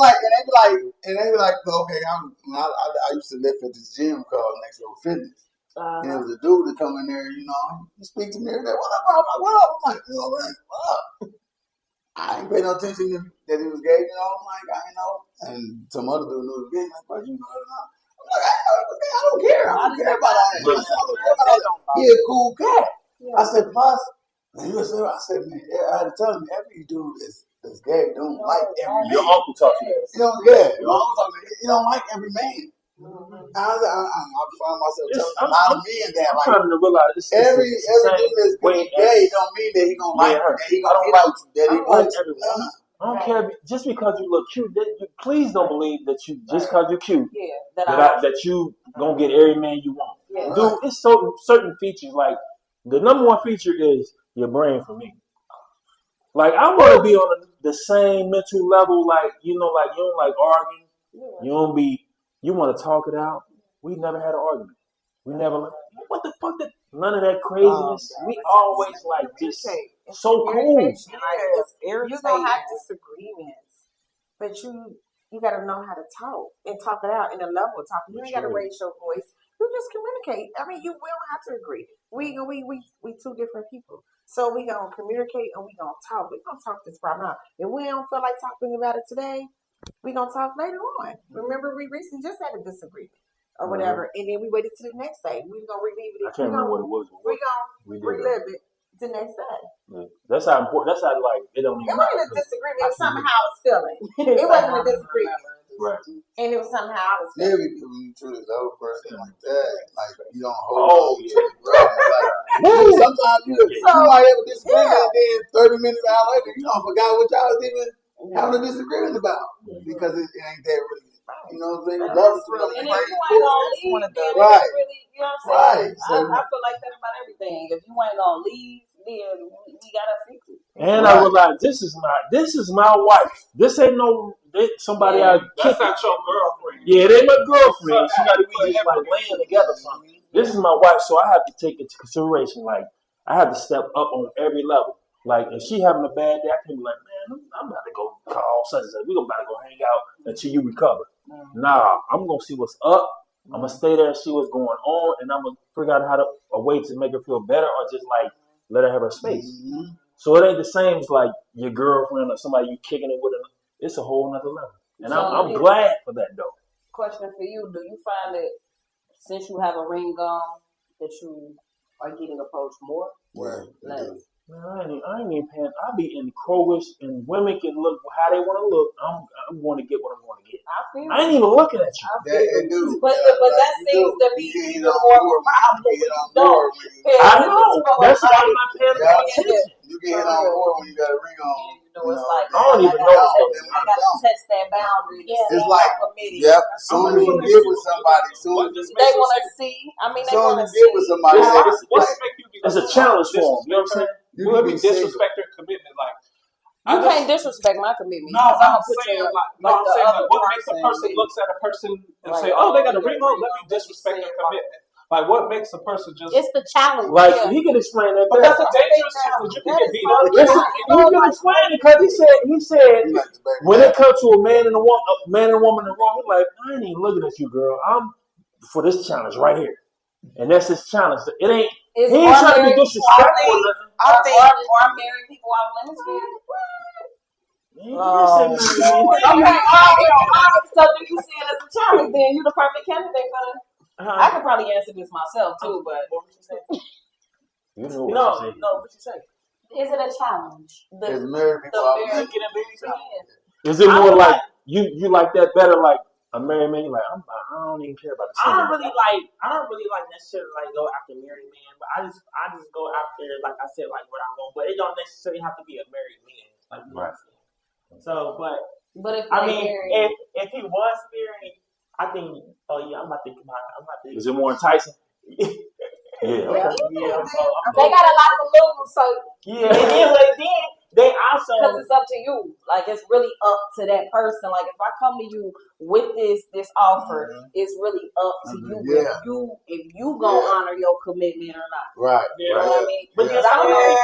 like, okay, I used to live at this gym called Next Level Fitness. And there was a dude that come in there, you know, he speak to me every day. What up, bro? I'm like, what up? I'm like, you know, man, what up? I ain't pay no attention that he was gay, you know. I'm like, I know. And some other dude knew he was gay. Like, bro, you know or not? I'm like, I don't care. I don't care about all that. He a cool cat. I said, plus, and he was, I said, man, I had to tell him every dude that's gay don't like every man. Your uncle talked to you. You know, yeah. Your uncle talking to you. You don't like every man. I find myself telling a lot of men that, like, trying to realize every dude that's gay don't mean that he gonna like you, that he gonna hit you, that he wants everyone. I don't care just because you look cute. Please don't believe that you just because you're cute that you gonna get every man you want. Yeah. Dude, it's so certain features. Like the number one feature is your brain for me. Like I want to be on the same mental level. Like you know, like you don't like arguing. You don't be. You want to talk it out. We never had an argument. We never. What the fuck? None of that craziness. We always like just so cool. You're gonna have disagreements, but you gotta know how to talk and talk it out in a level of talking. You ain't gotta raise your voice. You just communicate. I mean, we don't have to agree. We two different people. So we gonna communicate and we gonna talk. We gonna talk this problem out. If we don't feel like talking about it today, we gonna talk later on. Remember, we recently just had a disagreement or whatever, and then we waited till the next day. We gonna relive it. I can't remember what it was. We gonna relive it the next day. Yeah. That's how important. That's how like it don't even. It wasn't a disagreement. It was somehow I was feeling. It wasn't a disagreement. Right. And it was somehow I was feeling. Yeah, when you treat this other person like that, like you don't hold on to it, bro. Like, sometimes you might have a disagreement, and then 30 minutes later, you don't forgot what y'all was even having a disagreement about because it ain't that really. You know what I'm saying? Love is really and if you ain't gonna leave, then right. Really, you know what I'm saying? Right. So, I feel like that about everything. If you ain't gonna leave, then we gotta fix it. And I realize this is my wife. This ain't somebody I That's not your girlfriend. Yeah, they my girlfriend. She got to be just like laying together something. This is my wife, so I have to take into consideration. Like I have to step up on every level. Like if she having a bad day, I can be like, man, I'm about to go call such and such. We about to go hang out until you recover. Nah, I'm gonna see what's up. I'm gonna stay there and see what's going on, and I'm gonna figure out a way to make her feel better, or just like let her have her space. So it ain't the same as like your girlfriend or somebody you kicking it with. It's a whole nother level, and I'm glad for that though. Question for you: do you find that since you have a ring on that you are getting approached more? Less? Man, I ain't even paying. I be in Kroger's and women can look how they want to look. I'm going to get what I'm going to get. I ain't even looking at you. But that seems to be even more problem when you don't. I know. That's why I'm not paying attention. You get hit on board when you got a ring on. It's like I don't even know what's going on. I got to test that boundary. It's like, soon as you get with somebody, they want to see. I mean, they want to get with somebody. It's a challenge for them. You know what I'm saying? You would be disrespecting commitment, like you can't disrespect my commitment. No, I'm saying what makes a person looks at a person and say, "Oh, they got a ring on." Let me disrespect their commitment. Like what makes a person just? It's the challenge. Like he can explain that. But that's a dangerous challenge. You can get beat up. He can explain it because he said when it comes to a man and a woman in the room, he's like, I ain't even looking at you, girl. I'm for this challenge right here, and that's his challenge. It ain't. He ain't trying to be disrespectful. I think or married people out of Lemonster. So do you see it as a challenge? Then you the perfect candidate for it. I could probably answer this myself too, but what would you say? You know what you say. No, what you say? Is it a challenge? There's married people out there. Is it more like you like that better, like a married man? You're like, I don't even care about the I single. don't really like necessarily like go after married man, but I just go after, like I said, like what I want. But it don't necessarily have to be a married man. Like, you know what I'm saying? So, but if I mean, if he was married, I think. Oh yeah, I'm not thinking about it. Is it more enticing? Yeah. Okay. Yeah. They got a lot to lose, so Yeah, and then they also, because it's up to you. Like it's really up to that person. Like if I come to you with this offer, it's really up to you if you gonna honor your commitment or not. Right. You know what I mean? But Because I don't know.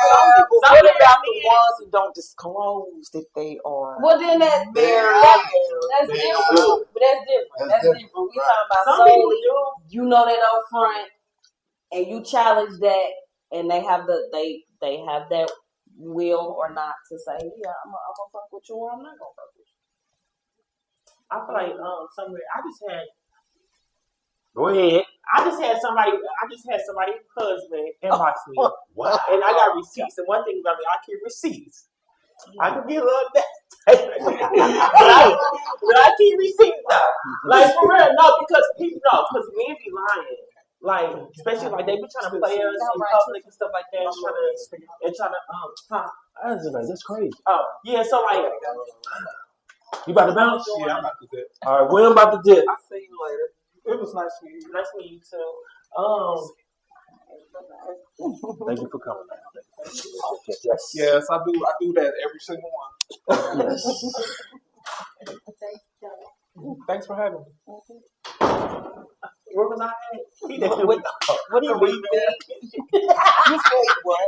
What about the ones who don't disclose if they are? Well, then that's different. But that's different. That's different. We talking about some people solely. You know that up front, and you challenge that, and they have they have that will or not to say, yeah, I'm gonna fuck with you, or I'm not gonna fuck with you. I feel like somewhere Go ahead. I just had somebody's husband inbox me. Wow. And I got receipts. And one thing about me, I keep receipts. I could be a little nasty. but I keep receipts though. Like for real, because men be lying. Like, especially like they be trying to play us in public and stuff like that, trying to I was just like, that's crazy. Oh, yeah, so like you about to bounce? Yeah, I'm about to dip. All right, we're about to dip. I'll see you later. It was nice meeting you. Nice meeting you too. Thank you for coming, man. Yes, I do that every single one. Yes. Thanks for having me. Where was I at? With the weed. You say what?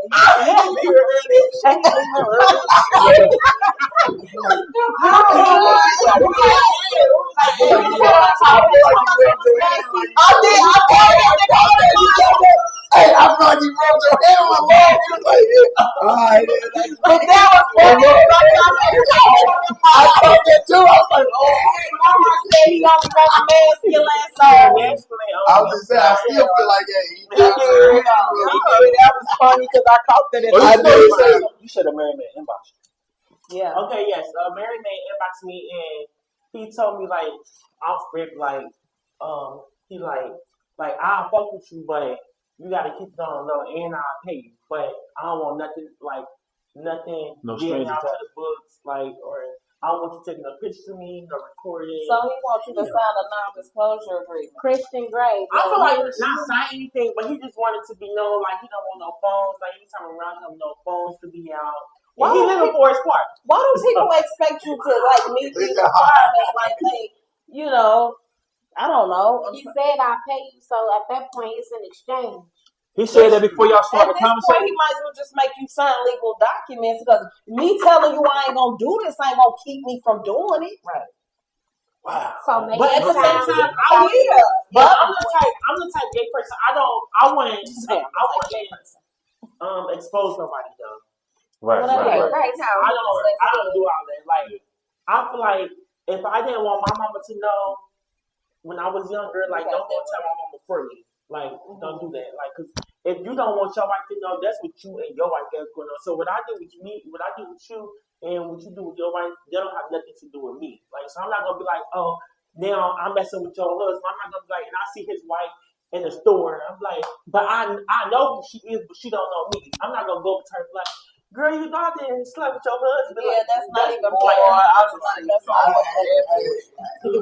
Hey, I thought you rubbed your hand on my leg. You was like, yeah. All right, yeah, But that was I thought that too. I was like, oh. Mama said he only got a masculine, so I was just saying, I still feel like that. that was funny because I caught that. You said a married man inbox. Yeah. Okay, yes. Mary May inboxed me and he told me like off rip, like he like I'll fuck with you, but you gotta keep it on low and I'll pay you. But I don't want nothing No getting strings out to attached. the books, like, or I don't want you taking no pictures of me, no recording. So he wants you to sign a non-disclosure agreement. Christian Grey. I feel like not sign anything, but he just wanted to be known, like he don't want no phones, like anytime around him, no phones to be out. And he living for his part. Why do people expect you to like meet these requirements like they, you know, I don't know. He said I'll pay you, so at that point it's an exchange. He said that before y'all started the At this point, conversation. he might as well just make you sign legal documents because me telling you I ain't gonna do this ain't gonna keep me from doing it. Right. Wow. So maybe But at the same time, I will. but I'm the type gay person. I wouldn't expose nobody though. Right. now. I don't do all that. Like I feel like if I didn't want my mama to know when I was younger, like don't go tell my mama for me. Like don't do that. Like, cause if you don't want your wife to know, that's what you and your wife got going on. So what I do with me, what I do with you, and what you do with your wife, they don't have nothing to do with me. Like, so I'm not gonna be like, oh, now I'm messing with your husband. I'm not gonna be like, and I see his wife in the store. I'm like, but I know who she is, but she don't know me. I'm not gonna go up to her and be like, girl, you got there and slept with your husband. Yeah, like, that's not even more. I'm like,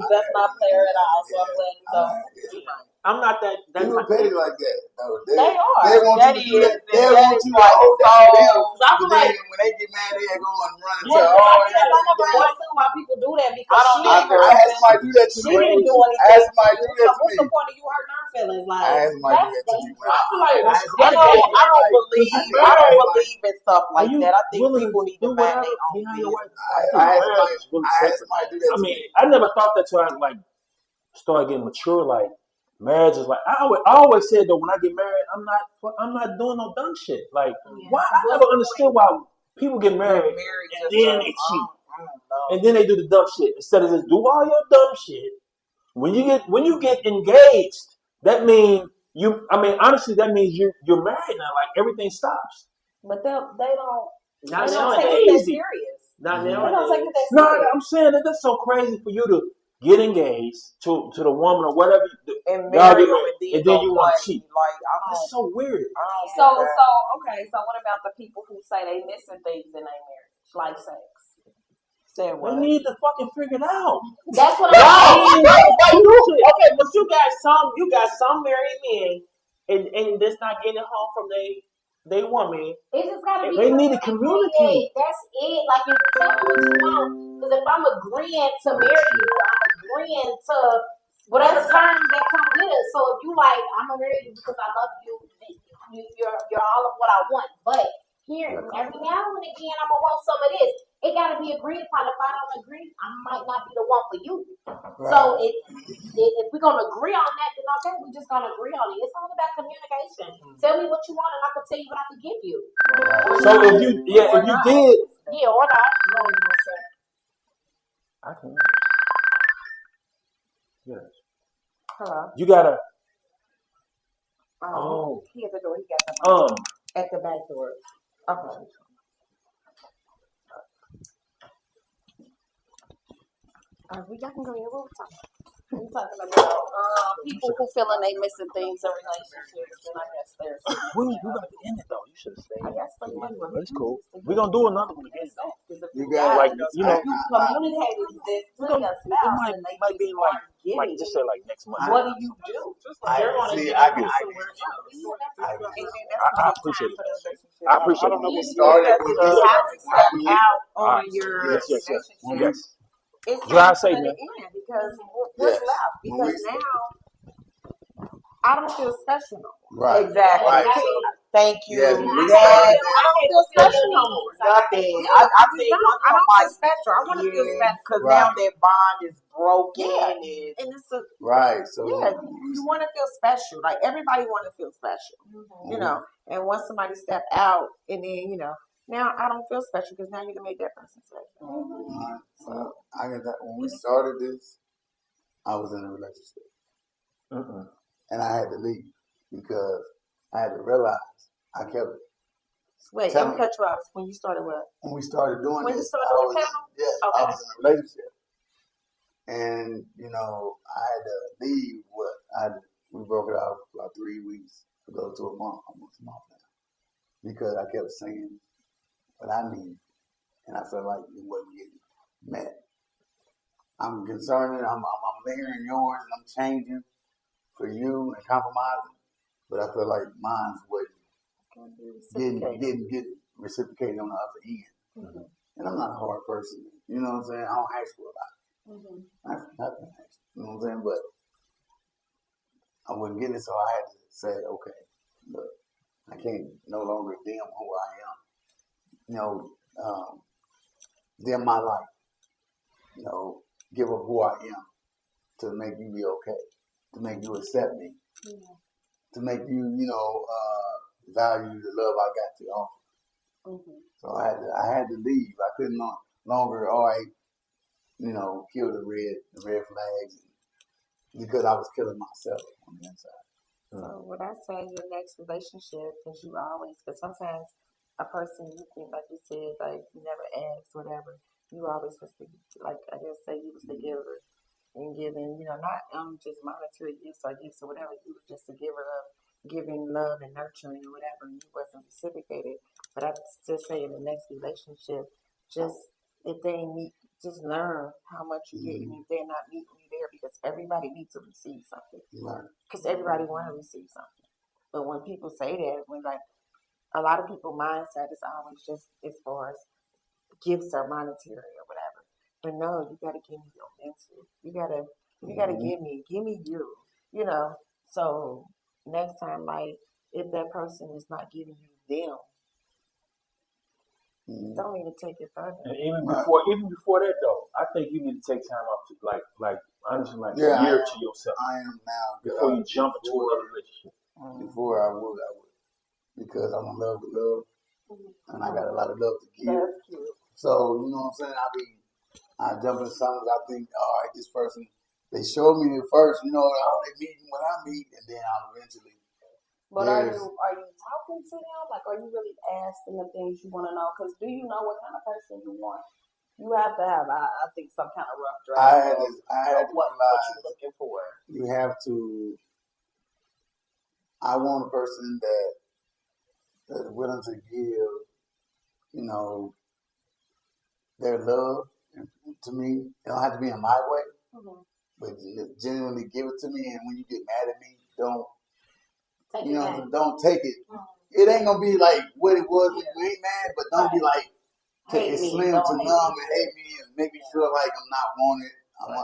that's not fair at all. So I'm glad you don't. I'm not that. People petty like that. No, They are. They want you to do that. They want you to hold that bill. But then when they get mad, they go and run into I never understood why people do that because I had somebody do that to me. She didn't do anything. I had somebody do that to me. What's the point of you hurting her feelings? Like, I had somebody do that to me. I don't believe in stuff like that. I think people need to mind their own business. I had somebody do that to me. I never thought that till I like started getting mature. Like marriage is like I always said though when I get married I'm not doing no dumb shit. Like why I never understood why people get married and then they cheat and then they do the dumb shit instead of just do all your dumb shit. When you get engaged, that means honestly that means you're married now. Like everything stops. But they don't take it that Nowadays. serious. Not They don't take nowadays. it that No, serious. I'm saying that that's so crazy for you to get engaged to the woman or whatever. And Y'all marry get them married, and and then go you want to play. cheat. Like That's so weird. I don't So get that. okay. So what about the people who say they missing things in their marriage, like sex? Say They what? need to fucking figure it out. That's what Why? I'm saying. Okay, but you got some married men, and that's not getting home from they woman. It just gotta be They need to communicate. That's it. Like, if tell me what you want. Because if I'm agreeing to marry you, I'm agreeing to whatever terms that come with it. So if you like, I'm gonna marry you because I love you. You're all of what I want. But here, every now and again, I'm gonna want some of this. It gotta be agreed upon. If I don't agree, I might not be the one for you. Right. So if we're gonna agree on that, then okay, we're just gonna agree on it. It's all about communication. Tell me what you want, and I can tell you what I can give you. So if you did, Yeah, or not. I can. Yes. Hello. You gotta. Oh, he at the door. He got the mic at the back door. Okay. We can go here. What we talking? We talking about people who feeling they missing things in relationships, and I guess there's. We about to end it though. You should have stayed. I guess That's cool. We're gonna do another one again. You got Like you know, communicated this to your spouse, and they might be like giving just say like next month. what do you do? They're gonna see. get I into can. somewhere else. I appreciate it. I appreciate it. We started Because with if you have to step out All on right. your Yes. relationship, Yes. it's Drive time safe, to man. end because what's Yes. left? Because now I don't feel special no more. Right. Exactly. Right. Thank you. Yes, when we Yes. started I don't feel special no more. Nothing. I just don't. I don't feel special. I want to feel special because now that bond is broken and it's a right. So you want to feel special. Like everybody want to feel special, you know. And once somebody step out, and then now I don't feel special because now you can make that person special. Right. So I got that. When we started this, I was in a relationship, and I had to leave because I had to realize I kept. Wait, let me cut you off. When you started what? When we started doing When you this, started I doing was the panel? I was in a relationship, and I had to leave. We broke it out for about 3 weeks to go to a month, almost a month now, because I kept saying what I needed, and I felt like it wasn't getting met. I'm concerned. I'm layering yours, and I'm changing for you and compromising, but I feel like mine's wasn't getting reciprocated on the other end. And I'm not a hard person. You know what I'm saying? I don't ask for a lot. I ask for nothing. You know what I'm saying? But I wasn't getting it, so I had to say, okay, look, I can't no longer dim who I am. Dim my life. Give up who I am to make you be okay, to make you accept me, to make you, value the love I got to offer. So I had to leave. I couldn't no longer, kill the red flags because I was killing myself on the inside. So what I say in your next relationship is you always, because sometimes a person you think, like you said, like you never ask, whatever. You always was like I guess say you was the giver and giving, not just monetary gifts or whatever. You were just a giver of giving love and nurturing or whatever, and you wasn't reciprocated. But I still say in the next relationship, just if they meet, just learn how much you get, and if they're not meeting you there, because everybody needs to receive something. Because everybody want to receive something. But when people say that, when like a lot of people mindset is always just as far as gifts or monetary or whatever. But no, you gotta give me your mental. You gotta give me you. So next time, like if that person is not giving you them, don't even take it further. And even before that though, I think you need to take time off to like honestly a year to yourself. I am now before you jump into another relationship. Before I would, because I'm in love with love, and I got a lot of love to give. That's cute. So you know what I'm saying? I jump in something. I think, all right, this person, they showed me it first. They meet when I meet, and then I'll eventually But are you talking to them? Like, are you really asking the things you want to know? Because do you know what kind of person you want? You have to have, I think, some kind of rough draft I had to what realize you're looking for. you have to. I want a person that's willing to give, you know, their love to me. It don't have to be in my way, but genuinely give it to me. And when you get mad at me, don't take it. It ain't gonna be like what it was when you ain't mad, but don't be like it's slim to numb and hate me and make me feel like I'm not wanted.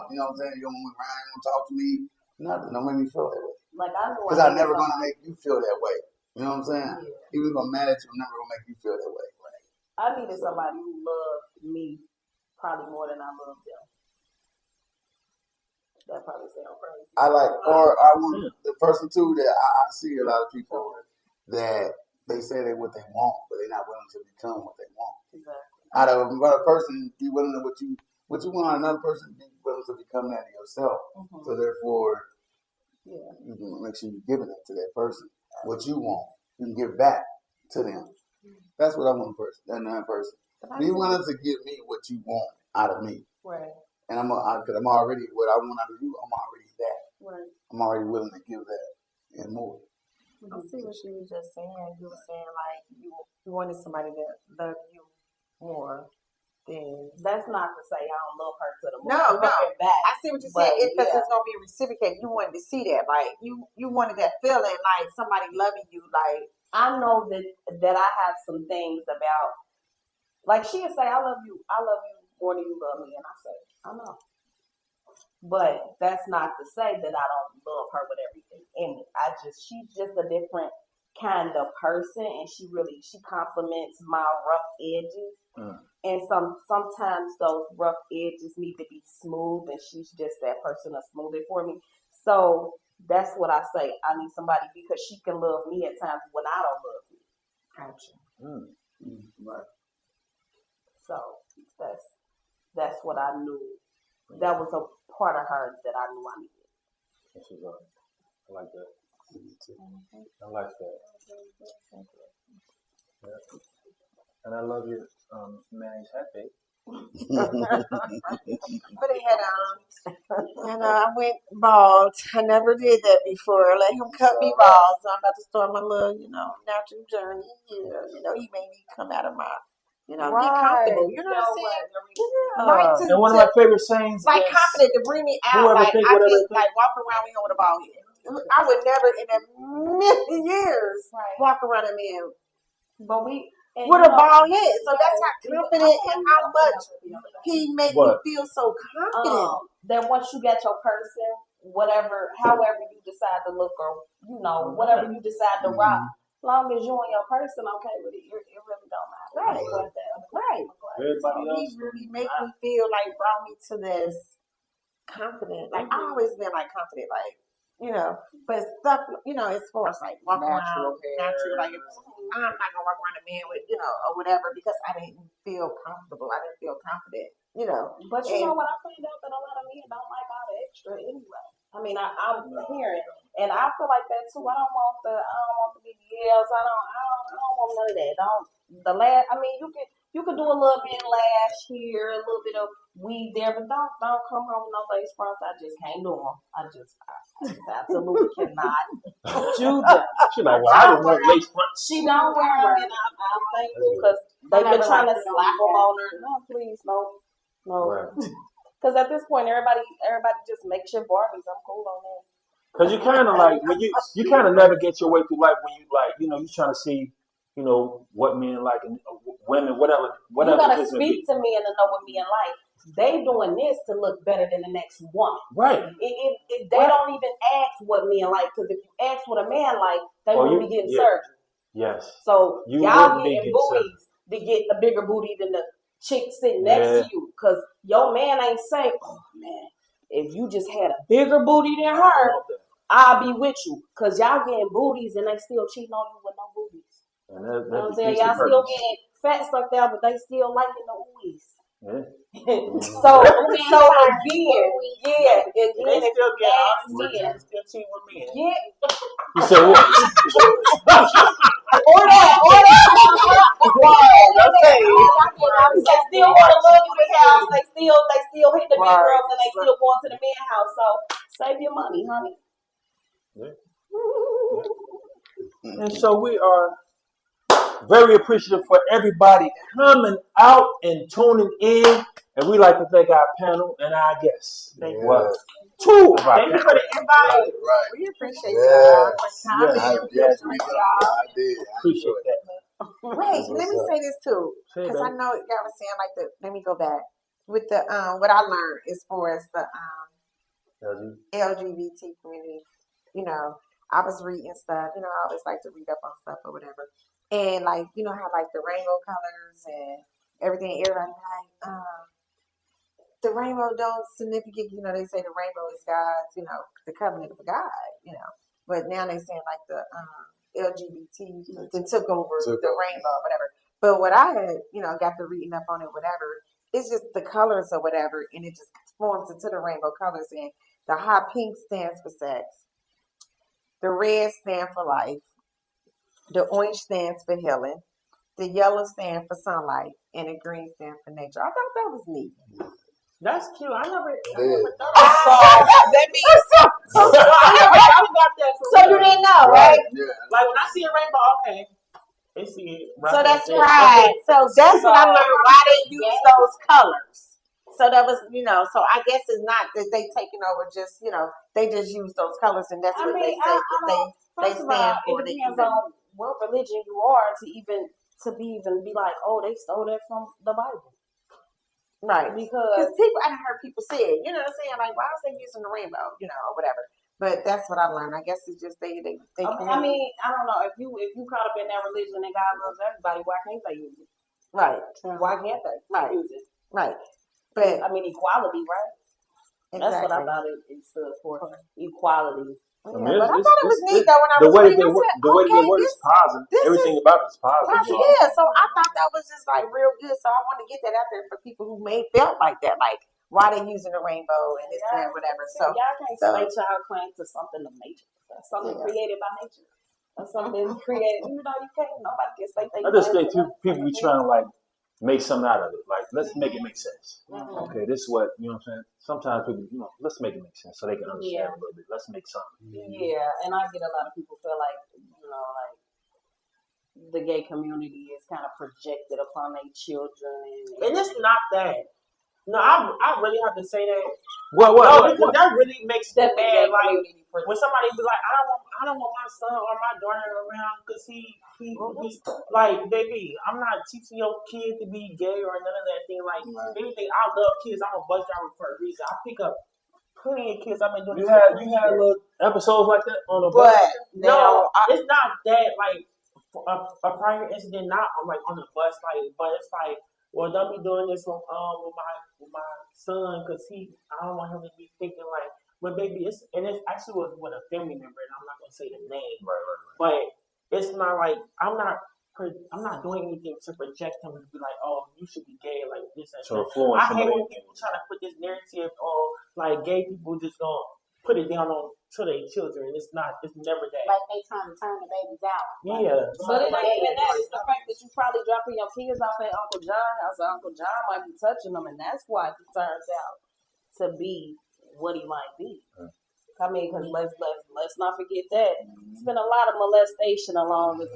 You know what I'm saying? You don't want me around, you don't talk to me. Nothing. Don't make me feel that way. Like I know. Because I'm never gonna make you feel that way. You know what I'm saying? Yeah. Even if I'm mad at you, I'm never gonna make you feel that way. Right? I needed somebody who loved me probably more than I loved them. That probably sounds crazy. I want the person too that I see a lot of people that they say they what they want, but they're not willing to become what they want. Exactly. Out of a person be willing to what you want, another person be willing to become that yourself. Mm-hmm. So therefore, you can make sure you're giving it to that person. What you want, you can give back to them. That's what I want another person. Be willing to give me what you want out of me. Right. And I'm already what I want out of you. I'm already that. Right. I'm already willing to give that and more. I see what she was just saying. You were saying like you wanted somebody that loved you more than. That's not to say I don't love her to the moon. No. I see what you're saying because it's gonna be reciprocated. You wanted to see that, like you wanted that feeling, like somebody loving you. Like I know that I have some things about, like she'll say, I love you more than you love me, and I say, I know. But that's not to say that I don't love her with everything in me. She's just a different kind of person, and she compliments my rough edges. And sometimes those rough edges need to be smooth, and she's just that person to smooth it for me. So that's what I say. I need somebody because she can love me at times when I don't love you. Gotcha. Right. So that's what I knew. That was a part of her that I knew I needed. This is I like that. I like that. Yeah. And I love your man's happy. Put a head on. And I went bald. I never did that before. I let him cut me bald. So I'm about to start my little, natural journey. Yeah. He made me come out of my, get comfortable. You know what I'm saying? And one of my favorite sayings like confident to bring me out. Like I can walk around with a bald head. I would never in a million years walk around a man. But with a bald head. So that's how confident and how much he made me feel so confident. That once you get your person, however you decide to look or, whatever you decide to rock, as long as you and your person okay with it, it really don't matter. Right. So he really made me feel like brought me to this confident. Like I always been like confident, like, but stuff, as far as like walking around natural, like I'm not gonna walk around a man with, or whatever because I didn't feel comfortable. I didn't feel confident, But you know what I found out that a lot of men don't like all the extra anyway. I mean, I'm hearing, and I feel like that too. I don't want the BBLs. I don't want none of that. You can do a little bit of lash here, a little bit of weave there, but don't come home with no lace fronts. I just can't do them. I absolutely cannot do them. She's like, well, I don't want lace fronts. She don't wear them, and I'm thankful because they've been trying to slap them on her. No, please, no. Because at this point, everybody just makes your Barbies. I'm cool on that. Because you kind of like when you kind of navigate your way through life when you like you're trying to see what men like and women whatever. You gotta speak to men to know what men like. They doing this to look better than the next woman. Right. If they don't even ask what men like, because if you ask what a man like, they won't be getting surgery. Yes. So y'all getting booties to get a bigger booty than the chick sitting next to you, because your man ain't saying, oh man, if you just had a bigger booty than her, I'll be with you. Because y'all getting booties and they still cheating on you with no booties. And you know what I'm saying? Y'all still getting fat stuff down, but they still liking the ooies. Yeah. so again, they still get off. They still cheat with men. Yeah. You said what? Or that. They still want to love you in house. They still hit the big girls and they still going to the men house. So save your money, honey. And so we are very appreciative for everybody coming out and tuning in. And we like to thank our panel and our guests. Thank you. Well, two of our Thank you for the invite. Right. We appreciate y'all for coming. I did. Appreciate that. Wait, let me say this too, Say it, because I baby. know y'all was saying like the. Let me go back with the what I learned as far as the LGBT community. You know, I was reading stuff. You know, I always like to read up on stuff or whatever, and like you know how like the rainbow colors and everything. Everybody like the rainbow don't significant. You know, they say the rainbow is God's. You know, the covenant of God. You know, but now they saying like the LGBT that took over the rainbow, whatever. But what I had, you know, got to reading up on it, whatever. It's just the colors or whatever, and it just forms into the rainbow colors. And the hot pink stands for sex, the red stands for life, the orange stands for healing, the yellow stands for sunlight, and the green stands for nature. I thought that was neat. That's cute. I never thought That means so. I never thought about that. So you didn't know, right? Yeah. Like when I see a rainbow, okay. They see it. So that's right. So that's what I learned why they use those colors. So that was, you know, so I guess it's not that they taking over just, you know, they just use those colors and that's what they say that they stand for. It depends on what religion you are to be like, oh, they stole that from the Bible. Right. Because people, I heard people say it, you know what I'm saying? Like, why is they using the rainbow, you know, or whatever. But that's what I learned. I guess it's just they I mean, I don't know. If you caught up in that religion and God loves everybody, why can't they use it? Right. Why can't they use it? Right. But I mean, equality, right? exactly. That's what I thought it stood for. Equality. Yeah, but I thought it was neat though when I was reading. The way they word is positive. Everything about it is positive. Yeah, so I thought that was just like real good. So I want to get that out there for people who may felt like that, like why they using the rainbow and this and whatever. So y'all can't stay child claim to something of nature. That's something created by nature. That's something created. You know, you can't. Nobody can say they. I just think people be trying to like make something out of it. Like let's make it make sense. Okay, this is what you know what I'm saying. Sometimes people, you know, let's make it make sense so they can understand a little bit. Let's make something. Yeah, and I get a lot of people feel like, you know, like the gay community is kind of projected upon their children, and it's not that. No, I really have to say that. Because that really makes them mad. Like when when somebody be like, I don't want my son or my daughter around because he like, baby, I'm not teaching your kid to be gay or none of that thing. Like, anything, I love kids. I'm a bus driver for a reason. I pick up plenty of kids. I've been doing. You had little episodes like that on the but bus. No, it's not that. Like a prior incident, not like on the bus. Like, but it's like, well, don't be doing this with my son because I don't want him to be thinking like, well, baby, it's actually was with a family member, and I'm not gonna say the name, Right. but it's not like I'm not doing anything to project him to be like, oh, you should be gay, like this and that. I hate when people try to put this narrative on like gay people just gonna put it down on to their children. It's never that. Like they trying to turn the babies out. Yeah. But it ain't even that. It's the fact that you probably dropping your kids off at Uncle John's house, and Uncle John might be touching them, and that's why he turns out to be what he might be. I mean, because let's not forget that it's been a lot of molestation along the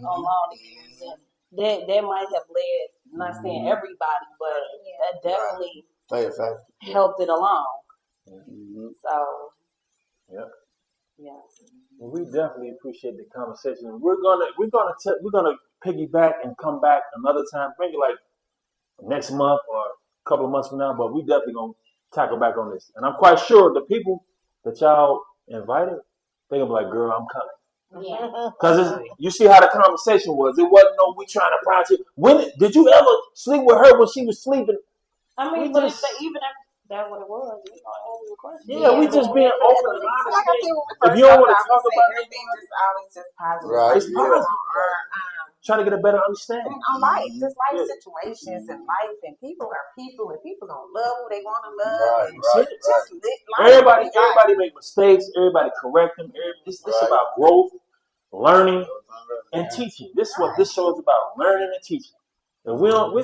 years, and that might have led. I'm not saying everybody, but that definitely helped it along. So. Yeah. Well, we definitely appreciate the conversation. We're gonna piggyback and come back another time, maybe like next month or a couple of months from now. But we definitely gonna tackle back on this, and I'm quite sure the people that y'all invited, they gonna be like, "Girl, I'm coming." Yeah. Because you see how the conversation was. It wasn't no we trying to project. When did you ever sleep with her when she was sleeping? I mean, but even if that's what it was, you know, it was a question. Yeah, we just being open and honest. If you don't want to talk about everything, just always just positive. Right. It's positive. Trying to get a better understanding on life, just life situations and life, and people are people, and people gonna love who they want to love. Everybody make mistakes. Everybody correct them. This about growth. learning and teaching. This is what this show is about: learning and teaching. And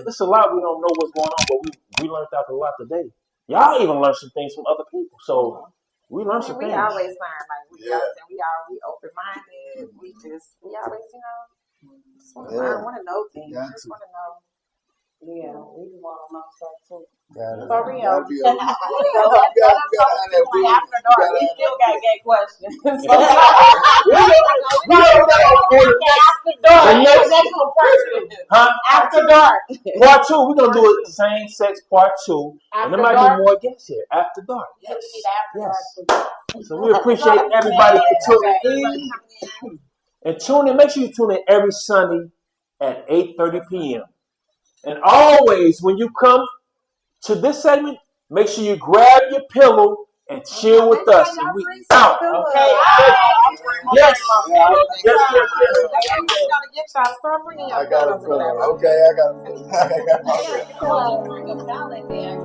it's a lot we don't know what's going on, but we learned out a lot today. Y'all even learned some things from other people, so we learned some we things. always learn, like we open minded. We always, just want to learn, want to know things. Just want to know. Yeah, we just want to know stuff too. For real. After dark, we still got gay questions. After dark. Part 2, we're gonna do it same sex part 2, and there might be more guests here after dark. Yes. So we appreciate everybody for tuning in. And tune in. Make sure you tune in every Sunday at 8:30 p.m. And always, when you come to this segment, make sure you grab your pillow and chill with us. And we out. Okay. Yes. Yes. I got a pillow. Okay, I got a pillow. Bring a ballot there.